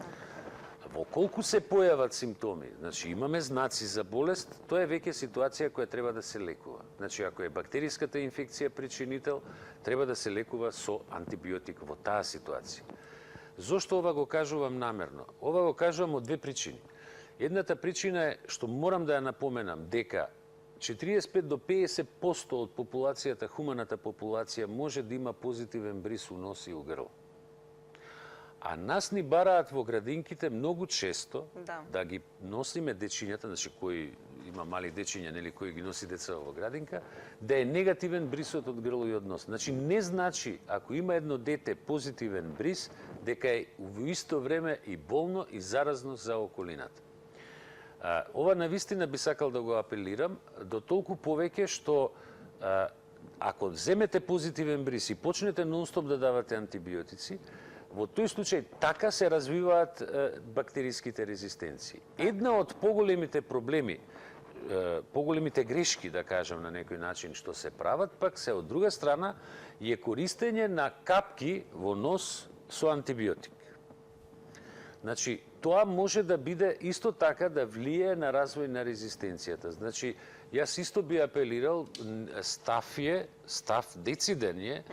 Во колку се појават симптоми, значи имаме знаци за болест, тоа е веќе ситуација која треба да се лекува. Значи, ако е бактериската инфекција причинител, треба да се лекува со антибиотик во таа ситуација. Зошто ова го кажувам намерно? Ова го кажувам од 2 причини. Едната причина е што морам да ја напоменам дека 45 до 50% од популацијата, хуманата популација, може да има позитивен бриз у нос и у грло. А нас ни бараат во градинките многу често да ги носиме дечињата, значи кој има мали дечиња, нели, кој ги носи деца во градинка, да е негативен брисот од грло и од нос. Значи не значи ако има едно дете позитивен бриз, дека е во исто време и болно и заразно за околината. Ова навистина би сакал да го апелирам, до толку повеќе што ако земете позитивен бриз и почнете нон-стоп да давате антибиотици, во тој случај така се развиваат бактериските резистенции. Една од поголемите проблеми, поголемите грешки, да кажам на некој начин, што се прават, пак се од друга страна е користење на капки во нос со антибиотик. Значи, тоа може да биде исто така да влие на развој на резистенцијата. Значи, јас исто би апелирал, став дециден е,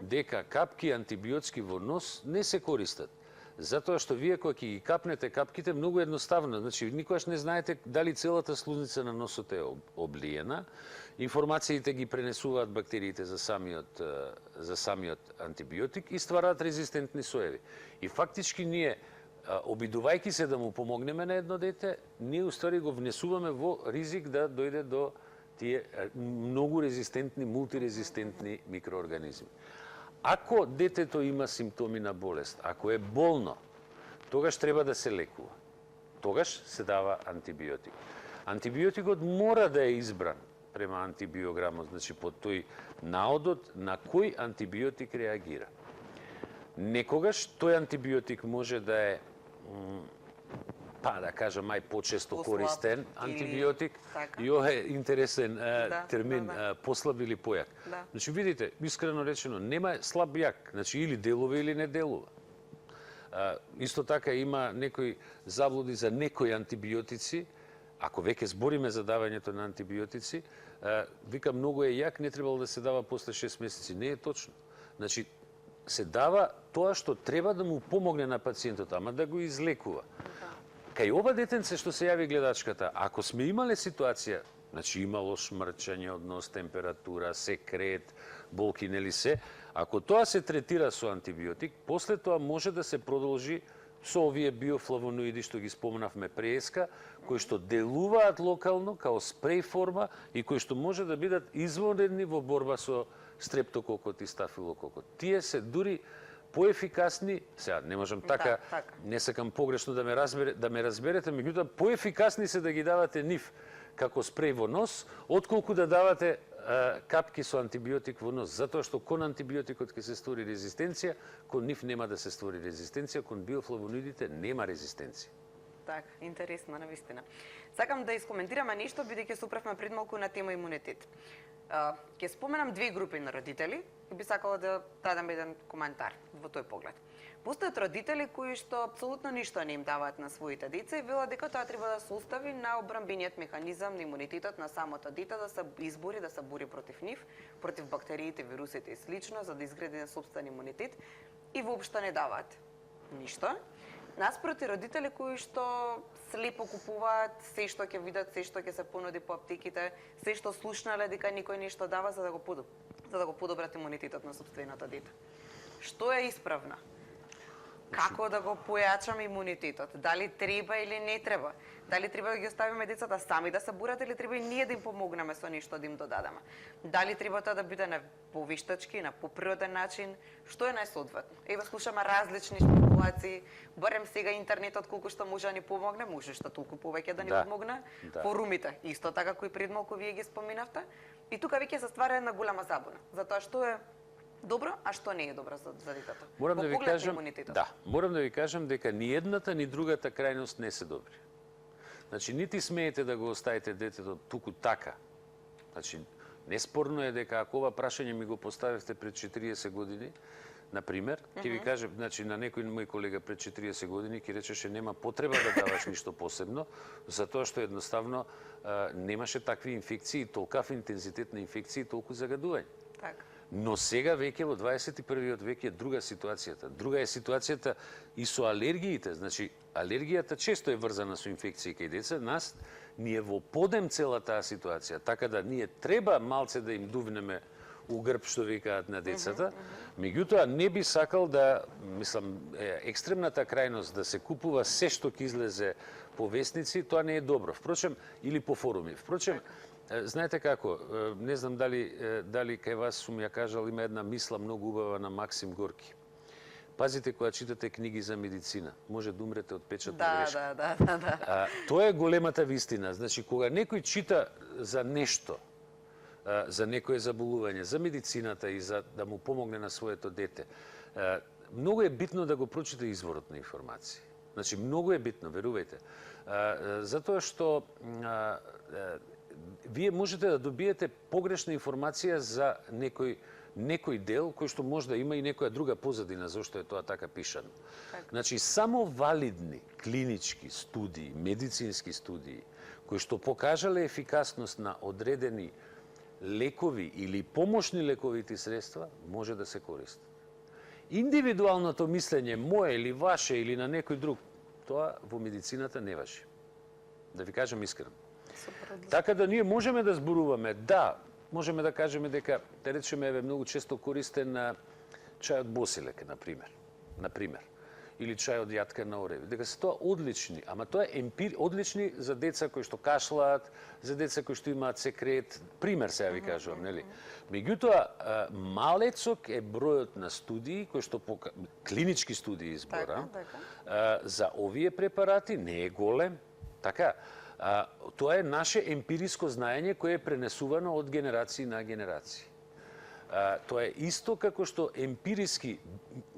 дека капки антибиотски во нос не се користат. Затоа што вие кога ќе ги капнете капките, многу едноставно, значи никогаш не знаете дали целата слузница на носот е облиена, информациите ги пренесуваат бактериите за самиот антибиотик и ствараат резистентни соеви. И фактички ние, обидувајќи се да му помогнеме на едно дете, ние уствари го внесуваме во ризик да дојде до тие многу резистентни, мултирезистентни микроорганизми. Ако детето има симптоми на болест, ако е болно, тогаш треба да се лекува. Тогаш се дава антибиотик. Антибиотикот мора да е избран према антибиограмот, значи по тој наодот на кој антибиотик реагира. Некогаш тој антибиотик може да е, да кажам, почесто користен антибиотик. И ова е интересен термин, послаб или појак. Значи, видите, искрено речено, нема слаб јак, значи или делува или не делува. Исто така има некои заблуди за некои антибиотици. Ако веќе збориме за давањето на антибиотици, вика многу е јак, не требало да се дава после 6 месеци. Не е точно. Значи, се дава тоа што треба да му помогне на пациентот, ама да го излекува. Кај ова детенце што се јави гледачката, ако сме имале ситуација, значи имало шмрчање од нос, температура, секрет, болки, нели се, ако тоа се третира со антибиотик, после тоа може да се продолжи со овие биофлавоноиди што ги спомнавме преска, кои што делуваат локално као спреј форма и кои што може да бидат извонредни во борба со стрептококот и стафилококот. Тие се дури поефикасни, сега не можам така, не сакам погрешно да ме разберете, меѓутоа поефикасни се да ги давате нив како спреј во нос, отколку да давате капки со антибиотик во нос, затоа што кон антибиотикот ќе се створи резистенција, кон нив нема да се створи резистенција, кон биофлавоноидите нема резистенција. Так, интересно, навистина. Сакам да искоментираме нешто, бидејќи се упревме пред малку на тема имунитет. Ќе споменам две групи на родители и би сакала да дадам еден коментар во тој поглед. Постојат родители кои што апсолутно ништо не им даваат на своите деца и велат дека тоа треба да се остави на обрамбениот механизам на имунитетот на самото дете да се избори, да се бори против нив, против бактериите, вирусите и слично, за да изгради собствен имунитет и воопшто не даваат ништо. Наспроти родители кои што слепо купуваат се што ќе видат, се што ќе се понуди по аптеките, се што слушнале дека никој ништо дава за да го подобрат имунитетот на собственото дете. Што е исправно? Како да го појачаме имунитетот? Дали треба или не треба? Дали треба да ги оставиме децата сами да се борат или треба и ние да им помогнеме со нешто да им додадеме? Дали треба тоа да биде на повештачки, на поприроден начин? Што е најсоодветно? Еве слушаме различни спекулации, барем сега интернетот колку што може да ни помогне, може што толку повеќе да ни помогне. Форумите, исто така кои пред малку вие ги споминавте. И тука веќе се ствара една голема забуна, затоа што е добро, а што не е добро за детето. Морам да ви кажам дека ни едната ни другата крајност не се добри. Значи нити смеете да го оставите детето туку така. Значи неспорно е дека ако ова прашање ми го поставивте пред 40 години, на пример, ќе ви кажам, значи на некој мој колега пред 40 години ќе речеше нема потреба да даваш ништо посебно, затоа што едноставно немаше такви инфекции, толкав интензитет на инфекции, толку загадување. Така. Но сега веќе во 21. век е друга ситуацијата. Друга е ситуацијата и со алергиите. Значи, алергијата често е врзана со инфекции кај деца. Нас ни е во подем цела таа ситуација, така да ние треба малце да им дувнеме у грб, што викаат на децата. Меѓутоа, не би сакал да, мислам, екстремната крајност да се купува се што ќе излезе по весници, тоа не е добро. Впрочем, или по форуми. Впрочем, знаете како, не знам дали кај вас сум ја кажал, има една мисла многу убава на Максим Горки. Пазите кога читате книги за медицина, може да умрете од печатна грешка. Да. Тоа е големата вистина. Значи, кога некој чита за нешто, за некое заболување, за медицината и за да му помогне на своето дете, многу е битно да го прочита изворот на информација. Значи, многу е битно, верувајте. Затоа што вие можете да добиете погрешна информација за некој дел кој што може да има и некоја друга позадина зашто е тоа така пишано. Значи, само валидни клинички студии, медицински студии, кои што покажале ефикасност на одредени лекови или помошни лековити средства, може да се користат. Индивидуалното мислење, мое или ваше или на некој друг, тоа во медицината не важи. Да ви кажам искрено. Така да ние можеме да зборуваме, да, можеме да кажеме дека, да речеме, многу често користен чајот босилек, например. или чај од јатка на ореви. Дека се тоа одлични, ама тоа е одлични за деца кои што кашлаат, за деца кои што имаат секрет. Пример сега ви кажувам, нели? Меѓутоа, малецок е бројот на студии кои што клинички студии изборам за овие препарати, не е голем. Така, тоа е наше емпириско знаење кое е пренесувано од генерации на генерации. Тоа е исто како што емпириски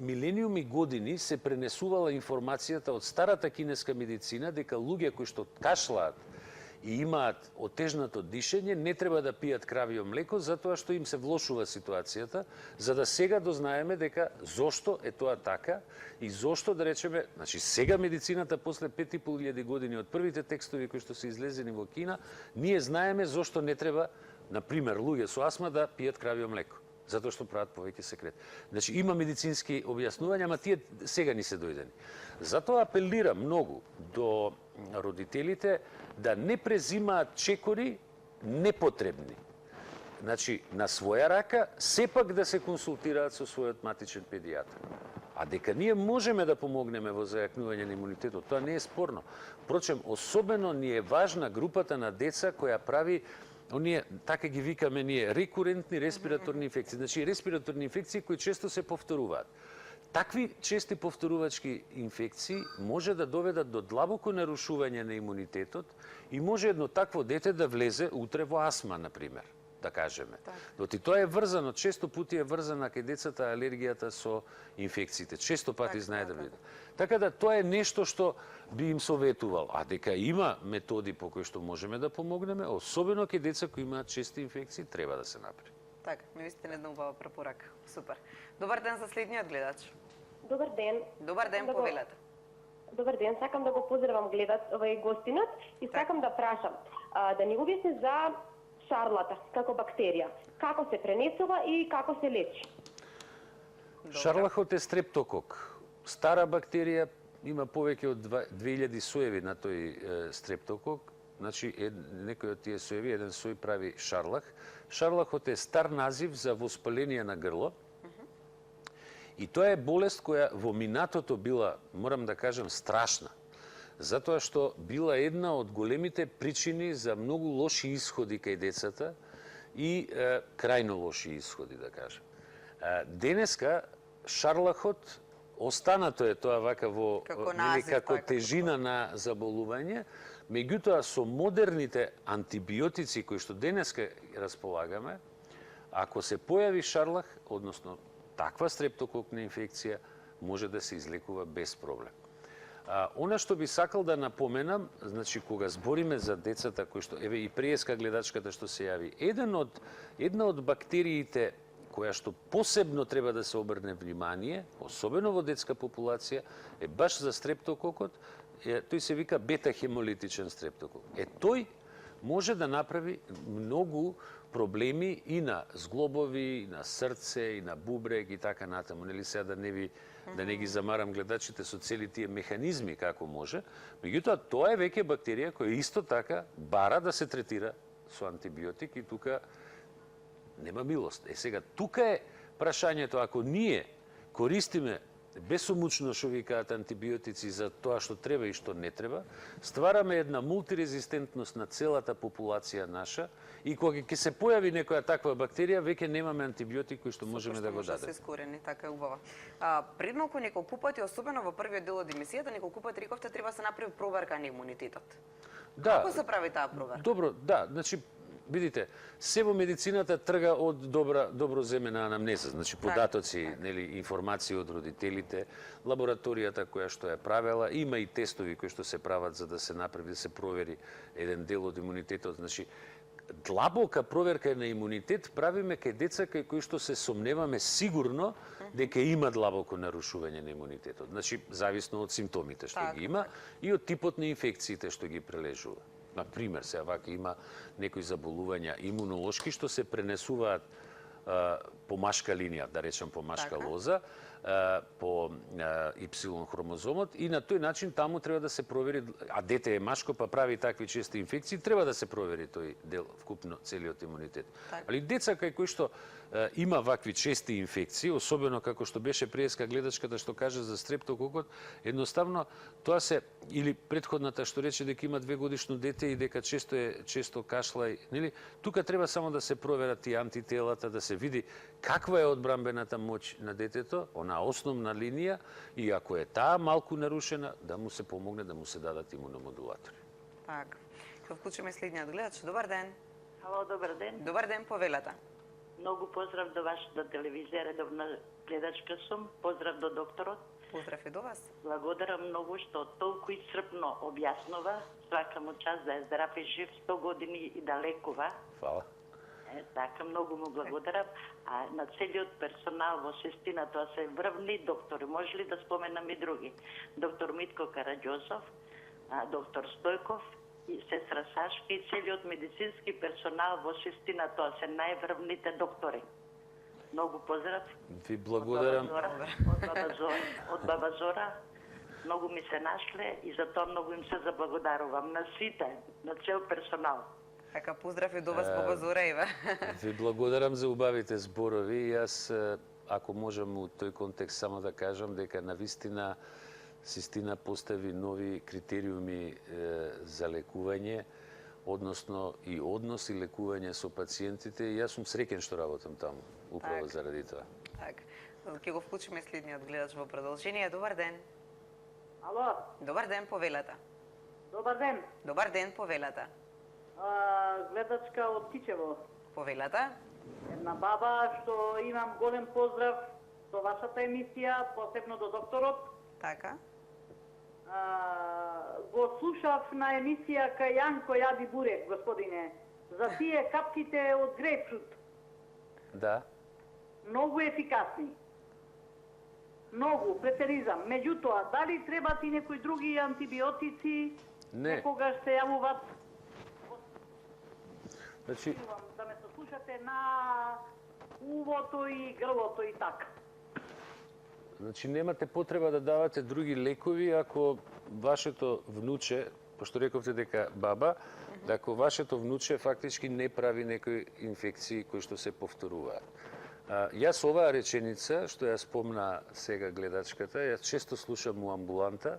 милениуми години се пренесувала информацијата од старата кинеска медицина дека луѓе кои што кашлаат и имаат отежнато дишење не треба да пијат кравио млеко затоа што им се влошува ситуацијата, за да сега дознаеме дека зошто е тоа така и зошто, да речеме, значи сега медицината после 5500 години од првите текстови кои што се излезени во Кина, ние знаеме зошто не треба, на пример, луѓе со астма да пијат кравио млеко, затоа што прават повеќе секрет. Значи има медицински објаснувања, ама тие сега ни се дојдени. Затоа апелирам многу до родителите да не презимаат чекори непотребни. Значи, на своја рака, сепак да се консултираат со својот матичен педијатар. А дека ние можеме да помогнеме во зајакнување на имунитетот, тоа не е спорно. Впрочем, особено ни е важна групата на деца која прави оние, така ги викаме ние, рекурентни респираторни инфекции. Значи, респираторни инфекции кои често се повторуваат. Такви чести повторувачки инфекции може да доведат до длабоко нарушување на имунитетот и може едно такво дете да влезе утре во астма, например, да кажеме. Доти тоа е врзано, често пати е врзана кај децата алергијата со инфекциите. Често пати знае да биде. Така да тоа е нешто што би им советувал. А дека има методи по кои што можеме да помогнеме, особено кај деца кои имаат чести инфекции, треба да се направи. Така, ми вистина една убава препорака. Супер. Добар ден за следниот гледач. Добар ден. Добар ден, повелете. Добар ден, сакам да го поздравам гостинот и сакам да прашам да ни објасни за шарлата како бактерија. Како се пренесува и како се лечи? Шарлахот е стрептокок. Стара бактерија, има повеќе од 2000 соеви на тој стрептокок. Значи, некој од тие соеви, еден сој прави шарлах. Шарлахот е стар назив за воспаление на грло. И тоа е болест која во минатото била, морам да кажам, страшна. Затоа што била една од големите причини за многу лоши исходи кај децата и крајно лоши исходи, да кажам. Денеска шарлахот, останато е тоа вака во како тежина на заболување, меѓутоа со модерните антибиотици кои што денеска располагаме, ако се појави шарлах, односно таква стрептококна инфекција, може да се излекува без проблем. Она што би сакал да напоменам, значи кога збориме за децата кои што, еве и преска гледачката што се јави, една од бактериите која што посебно треба да се обрне внимание, особено во детска популација, е баш за стрептококот, тој се вика бета-хемолитичен стрептокок. Тој може да направи многу проблеми и на зглобови, и на срце, и на бубрек и така натаму. Нели сега да не ги замарам гледачите со цели тие механизми како може. Меѓутоа, тоа е веќе бактерија која исто така бара да се третира со антибиотик и тука нема милост. Сега, тука е прашањето, ако ние користиме безумучно што викаат антибиотици за тоа што треба и што не треба, ствараме една мултирезистентност на целата популација наша и кога ќе се појави некоја таква бактерија, веќе немаме антибиотик кој што можеме да го дадеме. Се искорени, така е убава. Пред малку неколку пати, особено во првиот дел од емисијата, неколку пати рековте треба да се направи проверка на имунитетот. Да. Како се прави таа проверка? Добро, да, значи видите, се во медицината трга од доброземена анамнеза, значи податоци, нели, информации од родителите, лабораторијата која што ја правела, има и тестови кои што се прават за да се направи, да се провери еден дел од имунитетот, значи длабока проверка на имунитет правиме кај деца кај кои што се сомневаме сигурно дека има длабоко нарушување на имунитетот. Значи зависно од симптомите што ги има и од типот на инфекциите што ги прележува. Например, сега вака има некои заболувања имунолошки што се пренесуваат помашка линија, да речем помашка лоза, по Y хромозомот и на тој начин таму треба да се провери, а дете е машко па прави такви чести инфекции, треба да се провери тој дел вкупно целиот имунитет. Али деца кај кои што има вакви чести инфекции, особено како што беше преска гледачката што каже за стрептококот, едноставно тоа се или претходната што рече дека има 2-годишно дете и дека често кашла, нели? Тука треба само да се проверат и антителата, да се види каква е одбрамбената моќ на детето, она основна линија, и ако е таа малку нарушена, да му се помогне, да му се дадат имуномодулатори. Така. Ќе вклучиме следниот гледач. Добар ден. Ало, добар ден. Добар ден, повелата. Многу поздрав до вашата телевизија, редовна гледачка сум. Поздрав до докторот. Поздрав и до вас. Благодарам многу што толку исцрпно објаснува. Свака му час да е здрав и жив 100 години и да лекува. Фала. Така, многу му благодарам. А на целиот персонал во Сестина, тоа се врвни доктори. Може ли да споменам и други? Доктор Митко Караѓосов, доктор Стојков, и сестра Сашка и целиот медицински персонал во Сестина, тоа се најврвните доктори. Многу поздрав. Ви благодарам. Од Баба Зора. Многу ми се нашле и за тоа многу им се заблагодарувам. На сите, на цел персонал. Така, поздрав и до вас, Баба Зора, Ева. Ви благодарам за убавите зборови и јас, ако можам у тој контекст само да кажам дека навистина Сестина постави нови критериуми за лекување, односно и однос и лекување со пациентите. Јас сум среќен што работам таму, управо заради тоа. Така. Ќе го вклучиме следниот гледач во продолжение. Добар ден. Ало. Добар ден, повелата. Добар ден. Добар ден, повелата. Гледачка од Тичево. Повелата. Една баба што имам голем поздрав до вашата емисија, посебно до докторот. Така. Го слушав на емисија кај Јанко Јади Бурек, господине, за тие капките од грейпфрут. Да. Многу ефикасни. Многу, претеризам. Меѓутоа, дали требат и некои други антибиотици? Не. Некогаш се јавуваат? Значи, Да ме сослушате на увото и грлото и така. Значи, немате потреба да давате други лекови ако вашето внуче, пошто рековте дека баба, ако вашето внуче фактички не прави некои инфекции кои што се повторуваат. Јас оваа реченица, што ја спомна сега гледачката, ја често слушам у амбуланта,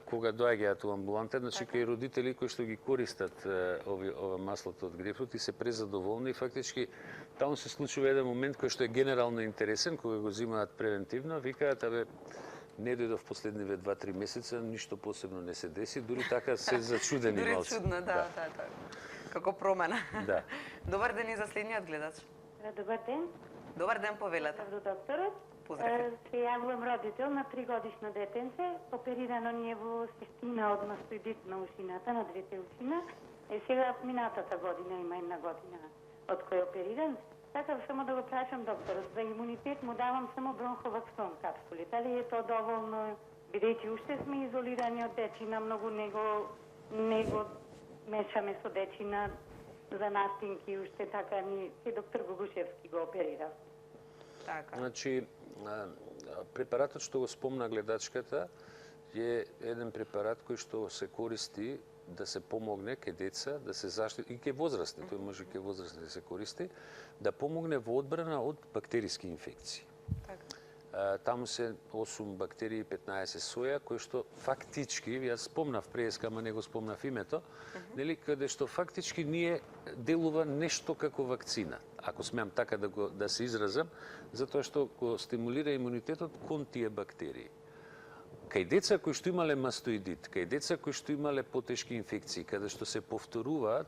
кога доаѓаат у амбуланта, значи кај родители кои што ги користат ова маслото од грейпфрут и се презадоволни и фактички таму се случува еден момент кој што е генерално интересен, кога го земаат превентивно, викаат, абе, не дојдов последниве 2-3 месеца, ништо посебно не се деси, дури така се зачудени малци. Дури чудно, да. Како промена. Да. Добар ден и за следниот гледач. Добар ден. Добар ден, повелата. До докторот. Поздрав. Се јавувам родител на 3-годишно детенце, оперирано ни е во Сестина од мастоидит на ушината, на двете ушина. Сега минатата година има 1 година од кој е опериран. Сакав само да го прашам докторот, за имунитет му давам само бронховаксон капсули. Дали е тоа доволно, бидејќи уште сме изолирани од дечина, многу не го мешаме со дечина за настинки, уште така ни доктор Гогушевски го оперира. Така. Значи, препаратот што го спомна гледачката е еден препарат кој што се користи да се помогне ке деца, да се заштити, и ке возрастни, тој може ке возрастни да се користи, да помогне во одбрана од бактериски инфекции. Таму се 8 бактерии, 15 соја, кои што фактички, јас спомнав преска, ама не го спомнав името, нели, каде што фактички ние делува нешто како вакцина, ако смеам така да се изразам, затоа што го стимулира имунитетот кон тие бактерии. Кај деца кои што имале мастоидит, кај деца кои што имале потешки инфекции, каде што се повторуваат,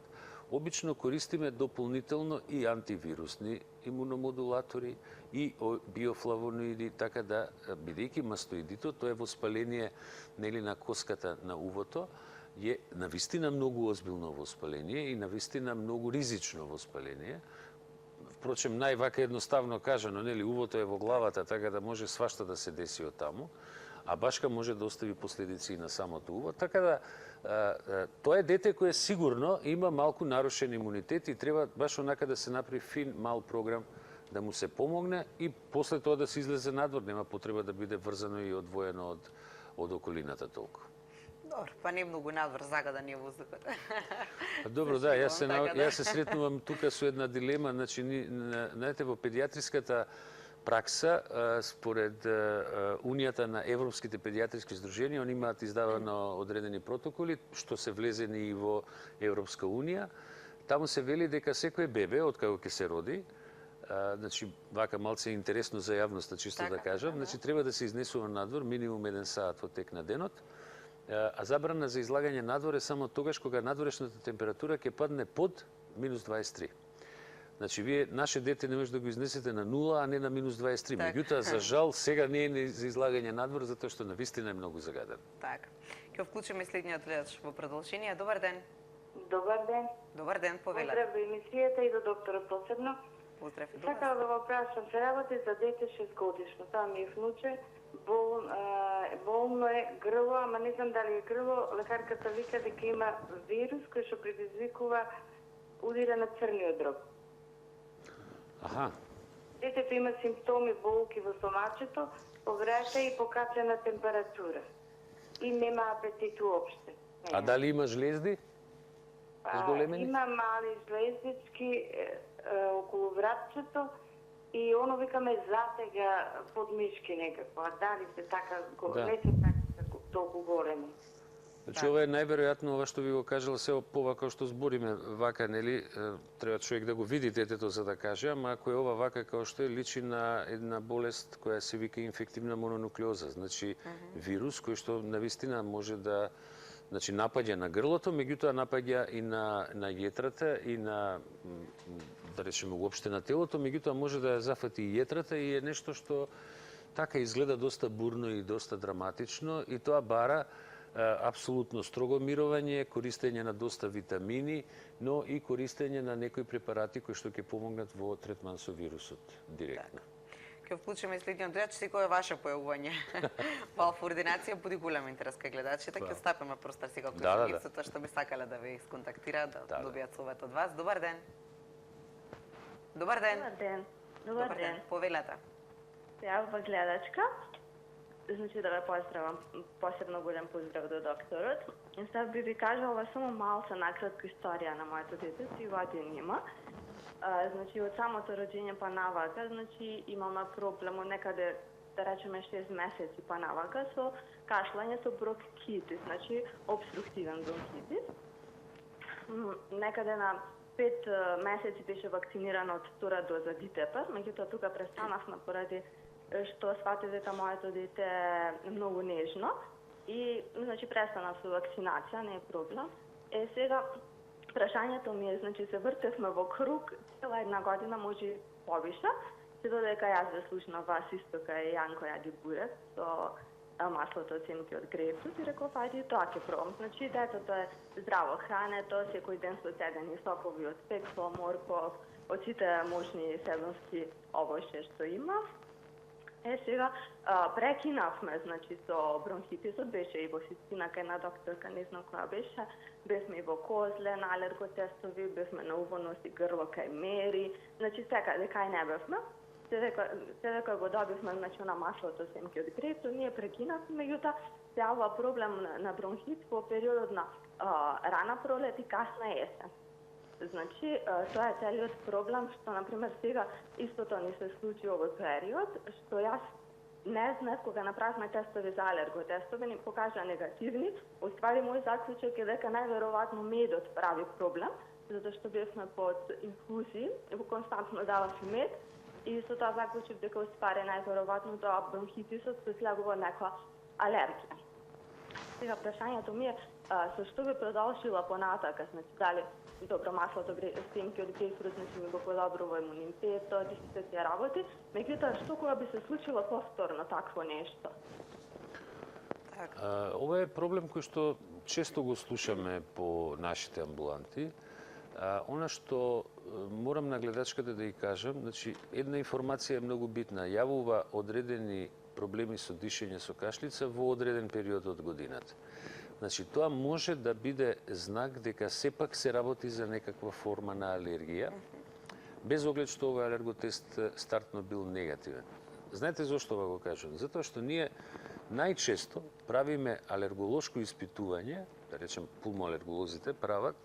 обично користиме дополнително и антивирусни имуномодулатори и биофлавоноиди, така да, бидејќи мастоидитот, тоа е воспаление нели на коската на увото, е навистина многу озбилно воспаление и навистина многу ризично воспаление. Впрочем, највака едноставно кажано, нели, увото е во главата, така да може свашта да се деси од таму, а башка може да остави последици и на самото уво. Така да, тоа е дете кое сигурно има малку нарушен имунитет и треба баш онака да се направи фин мал програм да му се помогне и после тоа да се излезе надвор, нема потреба да биде врзано и одвоено од околината толку. Добро, па не многу надвор загадан е воздухот. Добро, да, јас се сретнувам тука со една дилема, значи, знаете, во педиатриската пракса, според Унијата на Европските педиатриски здруженија, они имаат издавано одредени протоколи, што се влезени и во Европска Унија. Таму се вели дека секој бебе, откако ќе се роди, значи, вака малце интересно за јавноста, чисто да кажам, значи, треба да се изнесува надвор минимум 1 сат во тек на денот, а забрана за излагање надвор е само тогаш кога надворешната температура ќе падне под минус 23. Значи, вие наше дете не може да го изнесете на 0, а не на минус 23. Меѓутоа, за жал, сега не е за излагање надвор, затоа што навистина е многу загаден. Така. Ќе вклучиме следниот гледач во продолжение. Добар ден. Добар ден. Добар ден, повелете. Поздрав до емисијата и до докторот посебно. Поздрав и до вас. Сакам да го прашам, се работи за дете 6 годишно. Тоа ми е внуче. Болно е грло, ама не знам дали е грло. Лекарката вика дека има вирус кој што предизвикува удира на црниот дроб. Аха. Детето има симптоми болки во стомачето, повраќа и покачена температура. И нема апетит уопште. А дали има жлезди? Има мали жлездички околу вратчето и оно викаме затега под мишки некако. А дали се така, не се така толку големи. Значи, ова е најверојатно, ова што ви го кажала, се ова како што збориме вака, нели, треба човек да го види детето за да каже, ама ако е ова вака како што е, личи на една болест која се вика инфективна мононуклеоза, значи вирус кој што навистина може да напаѓа на грлото, меѓутоа напаѓа и на јетрата и на, да речеме, уопште на телото, меѓутоа може да ја зафати и јетрата и е нешто што така изгледа доста бурно и доста драматично и тоа бара апсолутно строго мирување, користење на доста витамини, но и користење на некои препарати кои што ќе помогнат во третман со вирусот директно. Ќе вклучиме следниот гледач, секој е ваше појавување. Во ординација буди голем интерес кај гледачите, ќе стапиме простор сега кои липсата што би сакале да ве исконтактираат, да добијат совет од вас. Добар ден. Добар ден. Добар ден. Добар ден. Повелете. Се јавува гледачка. Значи да ве поздравам, посебно голем поздрав до докторот. И сега би ви кажала само малце накратко историја на моето дете, 3 години има. Значи од самото роѓење па навака, значи имаме проблем некаде, да речеме 6 месеци па навака со кашлање со бронхитис, значи обструктивен бронхитис. Некаде на 5 месеци беше вакциниран од 2 доза дитепа, меѓутоа тука престанавме поради што свати дека моето дете е многу нежно и значи престана со вакцинација, не е проблем. Сега прашањето ми е, значи се вртевме во круг цела една година, може и повише, се додека јас ве слушнав вас исто кај Јанко Јадибурев со маслото од семки од грепсут и реков, ајде и тоа ќе пробам. Значи детето е здраво хрането, секој ден со цедени сокови од пекла, морков, од сите можни сезонски овошје што има. Сега прекинавме, значи, со бронхитисот, беше и во Систина кај на докторка, не знам која беше, бевме и во Козле, на алерготестови, бевме на увонос и грло кај Мери, значи секаде кај не бевме. Се дека го добивме, значи, на маслото семки од грепсут, ние прекинавме, меѓутоа се јавува проблем на бронхит во периодот на рана пролет и касна есен. Значи, тоа е целиот проблем, што, например, сега истото ни се случи овој период, што јас не знаев кога направивме тестови за алерготестови, ни покажа негативни. Оствари, мој заклучок е дека најверојатно медот прави проблем, затоа што бевме под инфузии, константно давав мед, и со тоа заклучив дека оствари најверојатно тоа бронхитисот се слегува некоја алергија. Сега прашањето ми е, со што би продолжила понатака, значи, дали добро маслото семки од грейпфрут, значи ми го подобрува имунитетот и сите тие работи, меѓутоа што кога би се случило повторно такво нешто? Ова е проблем кој што често го слушаме по нашите амбуланти. Она што морам на гледачката да ја кажам, значи една информација е многу битна. Јавува одредени проблеми со дишење, со кашлица во одреден период од годината. Значи, тоа може да биде знак дека сепак се работи за некаква форма на алергија, без оглед што овој алерготест стартно бил негативен. Знаете зошто ова го кажувам? Затоа што ние најчесто правиме алерголошко испитување, да речем пулмоалерголозите прават,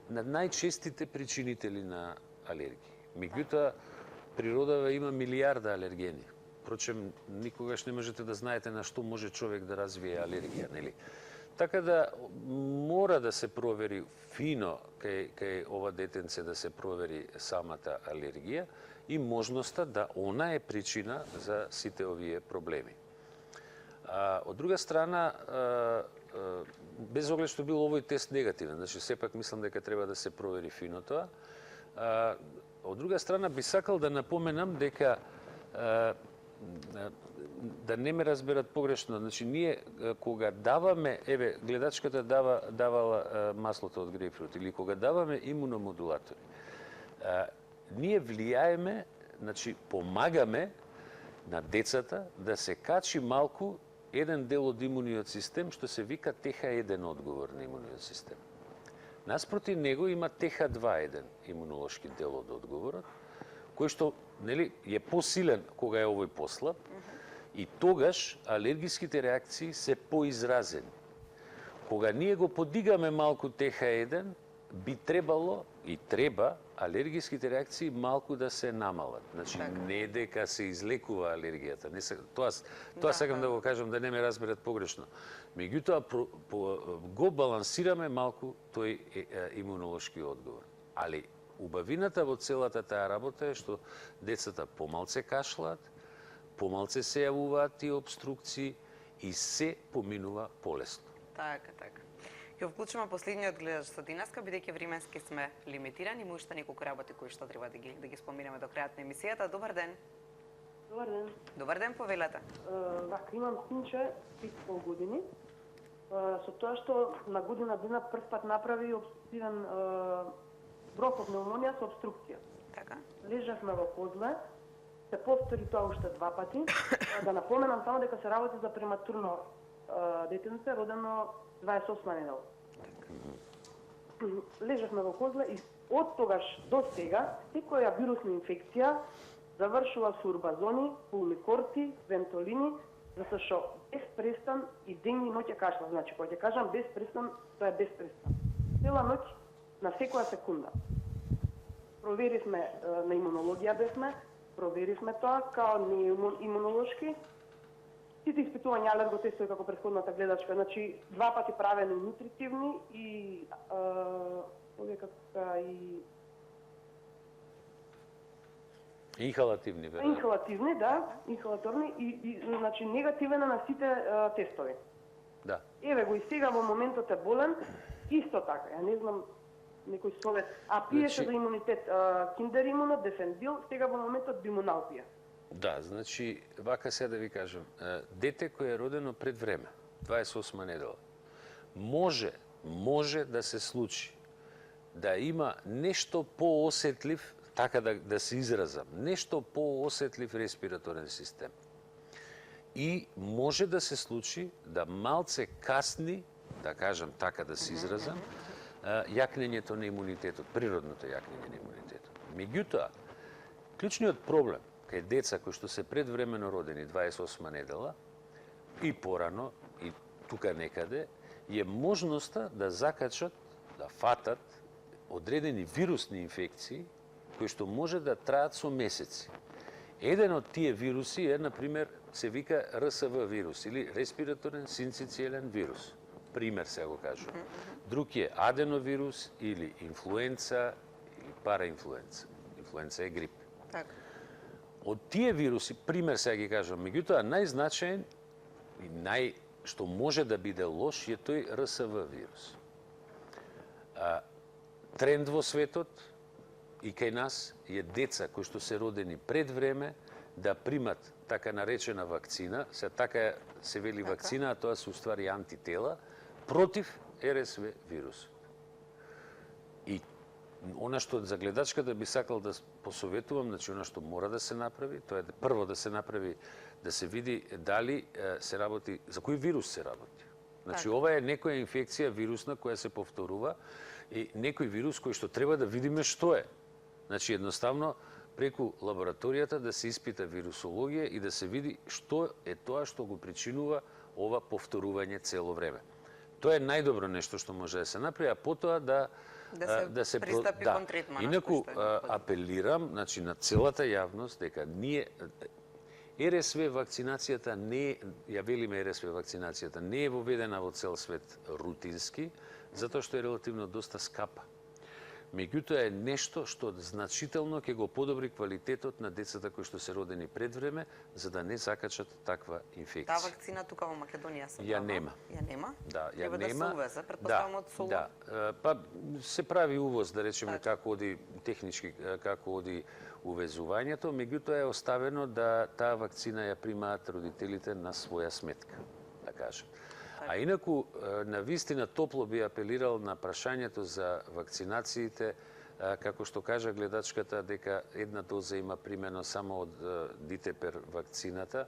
на најчестите причинители на алергии. Меѓутоа, природава има милиарда алергени. Впрочем, никогаш не можете да знаете на што може човек да развие алергија, нели? Така да мора да се провери фино кај ова детенце да се провери самата алергија и можноста да она е причина за сите овие проблеми. Од друга страна, без оглед што бил овој тест негативен, значи сепак мислам дека треба да се провери фино тоа. Од друга страна би сакал да напоменам дека да не ме разберат погрешно, значи ние кога даваме, еве гледачката давала маслото од грејпфрут или кога даваме имуномодулатори, ние влијаеме, значи помагаме на децата да се качи малку еден дел од имуниот систем што се вика ТХ1 одговор на имуниот систем. Наспроти него има ТХ2 имунолошки дел од одговорот, кој што нели е посилен кога е овој послаб и тогаш алергиските реакции се поизразени. Кога ние го подигаме малку ТХ1, би требало и треба алергиските реакции малку да се намалат. Значи не дека се излекува алергијата, не се тоа сакам да го кажам да не ме разберат погрешно. Меѓутоа го балансираме малку тој имунолошки одговор. Али убавината во целата таа работа е што децата помалце кашлаат, помалце се јавуваат тие обструкции и се поминува полесно. Така. Ќе вклучиме последниот гледач со денеска, бидејќи временски сме лимитирани, има уште неколку работи кои што треба да ги споминеме до крајот на емисијата. Добар ден. Добар ден. Добар ден, повелете. Вака, имам синче, 5,5 години. Со тоа што на година дена прв пат направи обструктивен бронхопневмонија со обструкција. Така. Лежавме во позле, се повтори тоа уште 2 пати. Да напоменам само дека се работи за прематурно детенце, родено 28 недела. Лежавме во козла и од тогаш до сега секоја вирусна инфекција завршува со урбазони, пулмикорти, вентолини, затоа што без престан и ден и ноќе кашла. Значи, кога ќе кажам без престан, тоа е без престан. Цела ноќ на секоја секунда. Проверивме на имунологија бевме, проверивме тоа као не имунолошки. Сите испитувања алерготестови како претходната гледачка, значи 2 пати правени нутритивни и овие како и инхалативни, веројатно. Инхалативни, да, инхалаторни и значи негативен на сите тестови. Да. Еве го и сега во моментот е болен, исто така, ја не знам некој совет, пиеше за имунитет киндер имунот, дефендил, сега во моментот бимунал пие. Да, значи, вака сега да ви кажам, дете кој е родено пред време, 28 недела, може да се случи да има нешто поосетлив, така да се изразам, нешто поосетлив респираторен систем. И може да се случи да малце касни, да кажам така да се изразам, јакнењето на имунитетот, природното јакнење на имунитетот. Меѓутоа, клучниот проблем кај деца кои што се предвремено родени 28 недела и порано и тука некаде е можноста да закачат, да фатат одредени вирусни инфекции кои што може да траат со месеци. Еден од тие вируси е, например, се вика РСВ вирус или респираторен синцитиелен вирус. Пример се го кажувам. Друг е аденовирус или инфлуенца или параинфлуенца. Инфлуенца е грип. Така. Од тие вируси, пример сега ги кажувам, меѓутоа најзначаен и што може да биде лош е тој РСВ вирус. Тренд во светот и кај нас е деца кои што се родени пред време да примат така наречена вакцина, се така се вели вакцина, а тоа се уствари антитела против РСВ вирусот. И она што за гледачката би сакал да посоветувам, значи она што мора да се направи, тоа е прво да се направи, да се види дали се работи, за кој вирус се работи. Значи ова е некоја инфекција вирусна која се повторува и некој вирус кој што треба да видиме што е. Значи, едноставно, преку лабораторијата да се испита вирусологија и да се види што е тоа што го причинува ова повторување цело време. Тоа е најдобро нешто што може да се направи, а потоа да се пристапи кон третманот. Инаку апелирам, значи, на целата јавност дека ние РСВ вакцинацијата не ја велиме РСВ вакцинацијата не е воведена во цел свет рутински, затоа што е релативно доста скапа. Меѓутоа е нешто што значително ќе го подобри квалитетот на децата кои што се родени пред време, за да не закачат таква инфекција. Таа вакцина тука во Македонија се ја нема. Ја нема? Да, ја Треба нема. Да се увезе, претпоставам од Солун. Да, па се прави увоз, да речеме, како оди технички, како оди увезувањето, меѓутоа е оставено да таа вакцина ја примаат родителите на своја сметка, да кажем. А инаку, навистина топло би апелирал на прашањето за вакцинациите, како што кажа гледачката дека една доза има примено само од Дитепер вакцината.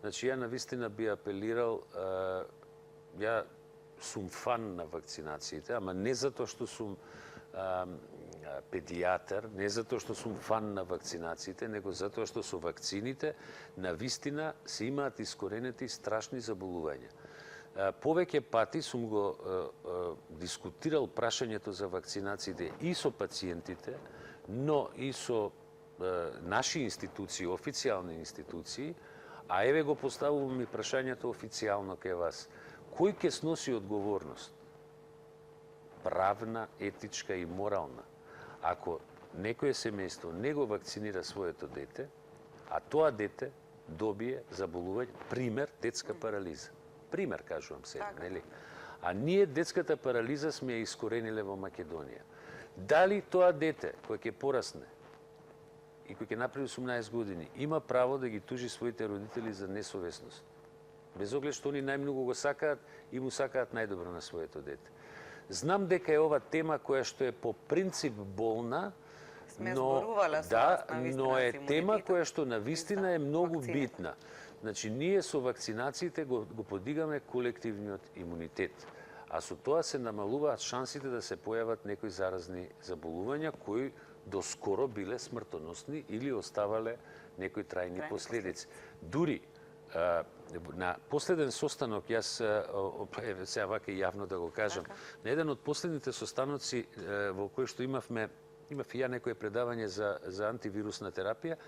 Значи, ја навистина би апелирал, ја сум фан на вакцинациите, ама не затоа што сум педијатар, не затоа што сум фан на вакцинациите, него затоа што со вакцините навистина се имаат искоренети страшни заболувања. Повеќе пати сум го дискутирал прашањето за вакцинациите и со пациентите, но и со наши институции, официјални институции, а еве го поставувам и прашањето официјално кај вас. Кој ќе сноси одговорност? Правна, етичка и морална. Ако некое семејство не го вакцинира своето дете, а тоа дете добие заболување, пример детска парализа. Пример, кажувам сега, нели? А ние детската парализа сме ја искорениле во Македонија. Дали тоа дете кој ќе порасне и кој ќе направи 18 години има право да ги тужи своите родители за несовесност? Без оглед што они најмногу го сакаат и му сакаат најдобро на своето дете. Знам дека е ова тема која што е по принцип болна, но е тема која што навистина е многу битна. Значи, ние со вакцинациите го подигаме колективниот имунитет, а со тоа се намалуваат шансите да се појават некои заразни заболувања кои доскоро биле смртоносни или оставале некои трајни последици. Дури на последен состанок, јас сега вака јавно да го кажам, на еден од последните состаноци во кој што имав и ја некое предавање за антивирусна терапија,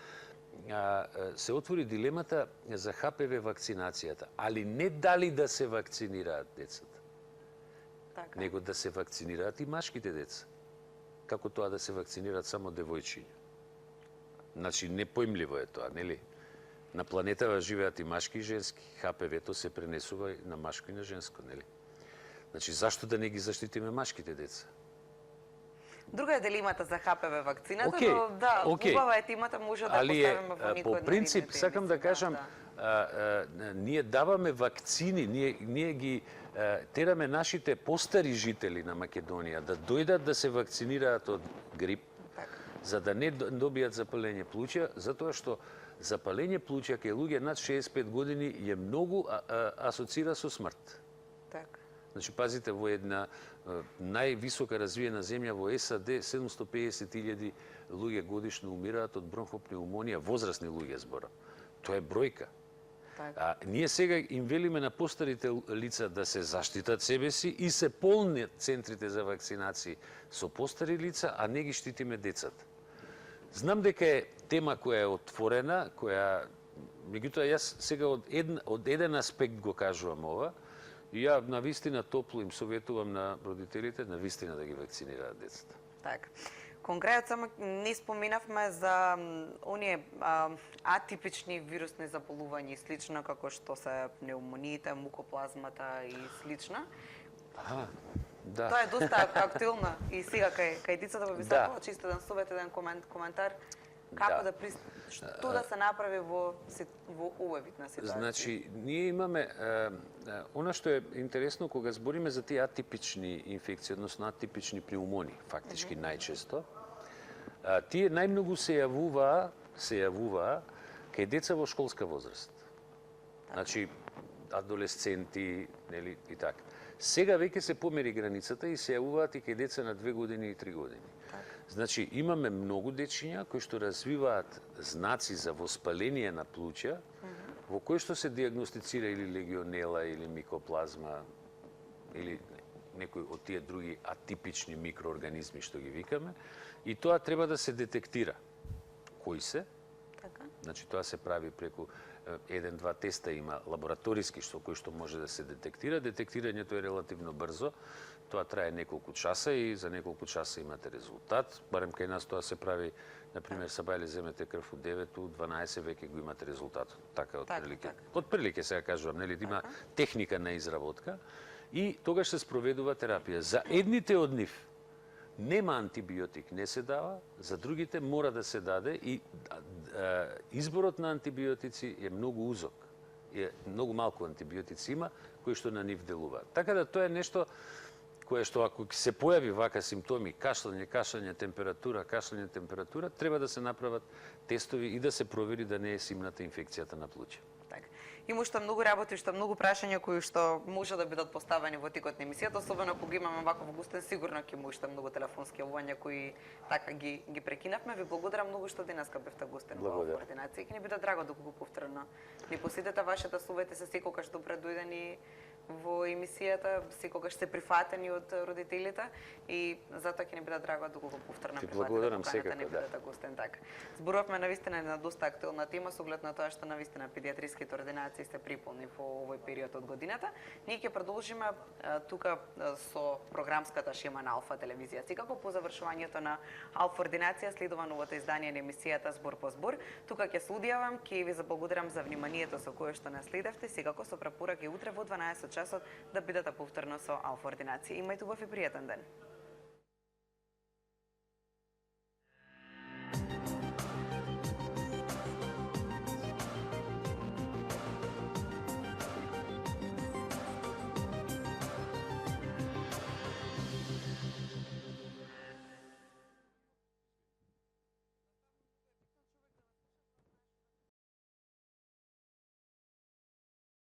се отвори дилемата за ХПВ вакцинацијата, али не дали да се вакцинираат децата, него да се вакцинираат и машките деца. Како тоа да се вакцинираат само девојчиња? Значи, непоимливо е тоа, нели? На планетава живеат и машки и женски. ХПВ-то се пренесува на машко и на женско, нели? Значи, зашто да не ги заштитиме машките деца? Друга е дилемата за ХПВ вакцината, но да, убава е темата, може да поставиме во некој од по принцип, сакам да кажам, ние даваме вакцини, ние ги тераме нашите постари жители на Македонија да дојдат да се вакцинираат од грип, за да не добијат запалење плуќа, затоа што запалење плуќа кај луѓе над 65 години е многу асоцира со смрт. Значи, пазите, во една највисока развиена земја во САД, 750.000 луѓе годишно умираат од бронхопнеумонија, возрастни луѓе зборам. Тоа е бројка. Ние сега им велиме на постарите лица да се заштитат себе си и се полни центрите за вакцинации со постари лица, а не ги штитиме децата. Знам дека е тема која е отворена, меѓутоа јас сега од еден аспект го кажувам ова, и ја навистина топло им советувам на родителите навистина да ги вакцинираат децата. Така. Конкретно само не споменавме за оние атипични вирусни заболувања и слично, како што се пнеумониите, мукоплазмата и слично. Да. Тоа е доста актуелно и сега кај децата би сакала чисто еден совет, еден коментар. Како што да се направи во овој вид на ситуација? Значи, ние имаме она што е интересно кога збориме за тие атипични инфекции, односно атипични пнеумонии, фактички најчесто, тие најмногу се јавуваа кај деца во школска возраст. Значи, адолесценти, нели, и така. Сега веќе се помери границата и се јавуваат и кај деца на 2 години и 3 години. Значи, имаме многу дечиња кои што развиваат знаци за воспаление на плуќа, во кои што се диагностицира или легионела, или микоплазма, или некои од тие други атипични микроорганизми што ги викаме, и тоа треба да се детектира. Кои се? Значи, тоа се прави преку 1-2 теста, има лабораториски кои што може да се детектира. Детектирањето е релативно брзо. Тоа трае неколку часа и за неколку часа имате резултат. Барем кај нас тоа се прави, например, сабајле земете крв у 9-12 веќе го имате резултат. Така отприлике. Отприлике сега кажувам, нели, има техника на изработка и тогаш се спроведува терапија. За едните од нив нема антибиотик, не се дава, за другите мора да се даде и изборот на антибиотици е многу узок. Многу малку антибиотици има кои што на нив делуваат. Така да тоа е нешто кое што ако се појави вака симптоми, кашлање, температура, треба да се направат тестови и да се провери да не е симната инфекцијата на плуќе. Има уште многу работи, уште многу прашања кои што може да бидат поставени во текот на емисијата, особено кога имаме ваков гостен, сигурно ќе има уште многу телефонски јавувања кои така ги прекинавме. Ви благодарам многу што денеска бевте гостен во координација. Ќе ни биде драго да го повторно ни посетите. Вашите совети се секогаш добре дојдени во емисијата, секогаш се прифатени од родителите и затоа ќе ни биде драго да го повторно прифатите да бидете гостен. Така. Зборувавме навистина на доста актуелна тема со оглед на тоа што навистина педиатриските ординации се приполни во овој период од годината. Ние ќе продолжиме тука со програмската шема на Алфа телевизија. Секако по завршувањето на Алфа ординација следува новото издание на емисијата Збор по збор. Тука ќе се одјавам, ќе ви заблагодарам за вниманието со кое што нас следевте. Секако со препорака и утре во 12 часот да бидете повторно со Алфа ординација. Имајте убав и пријатен ден.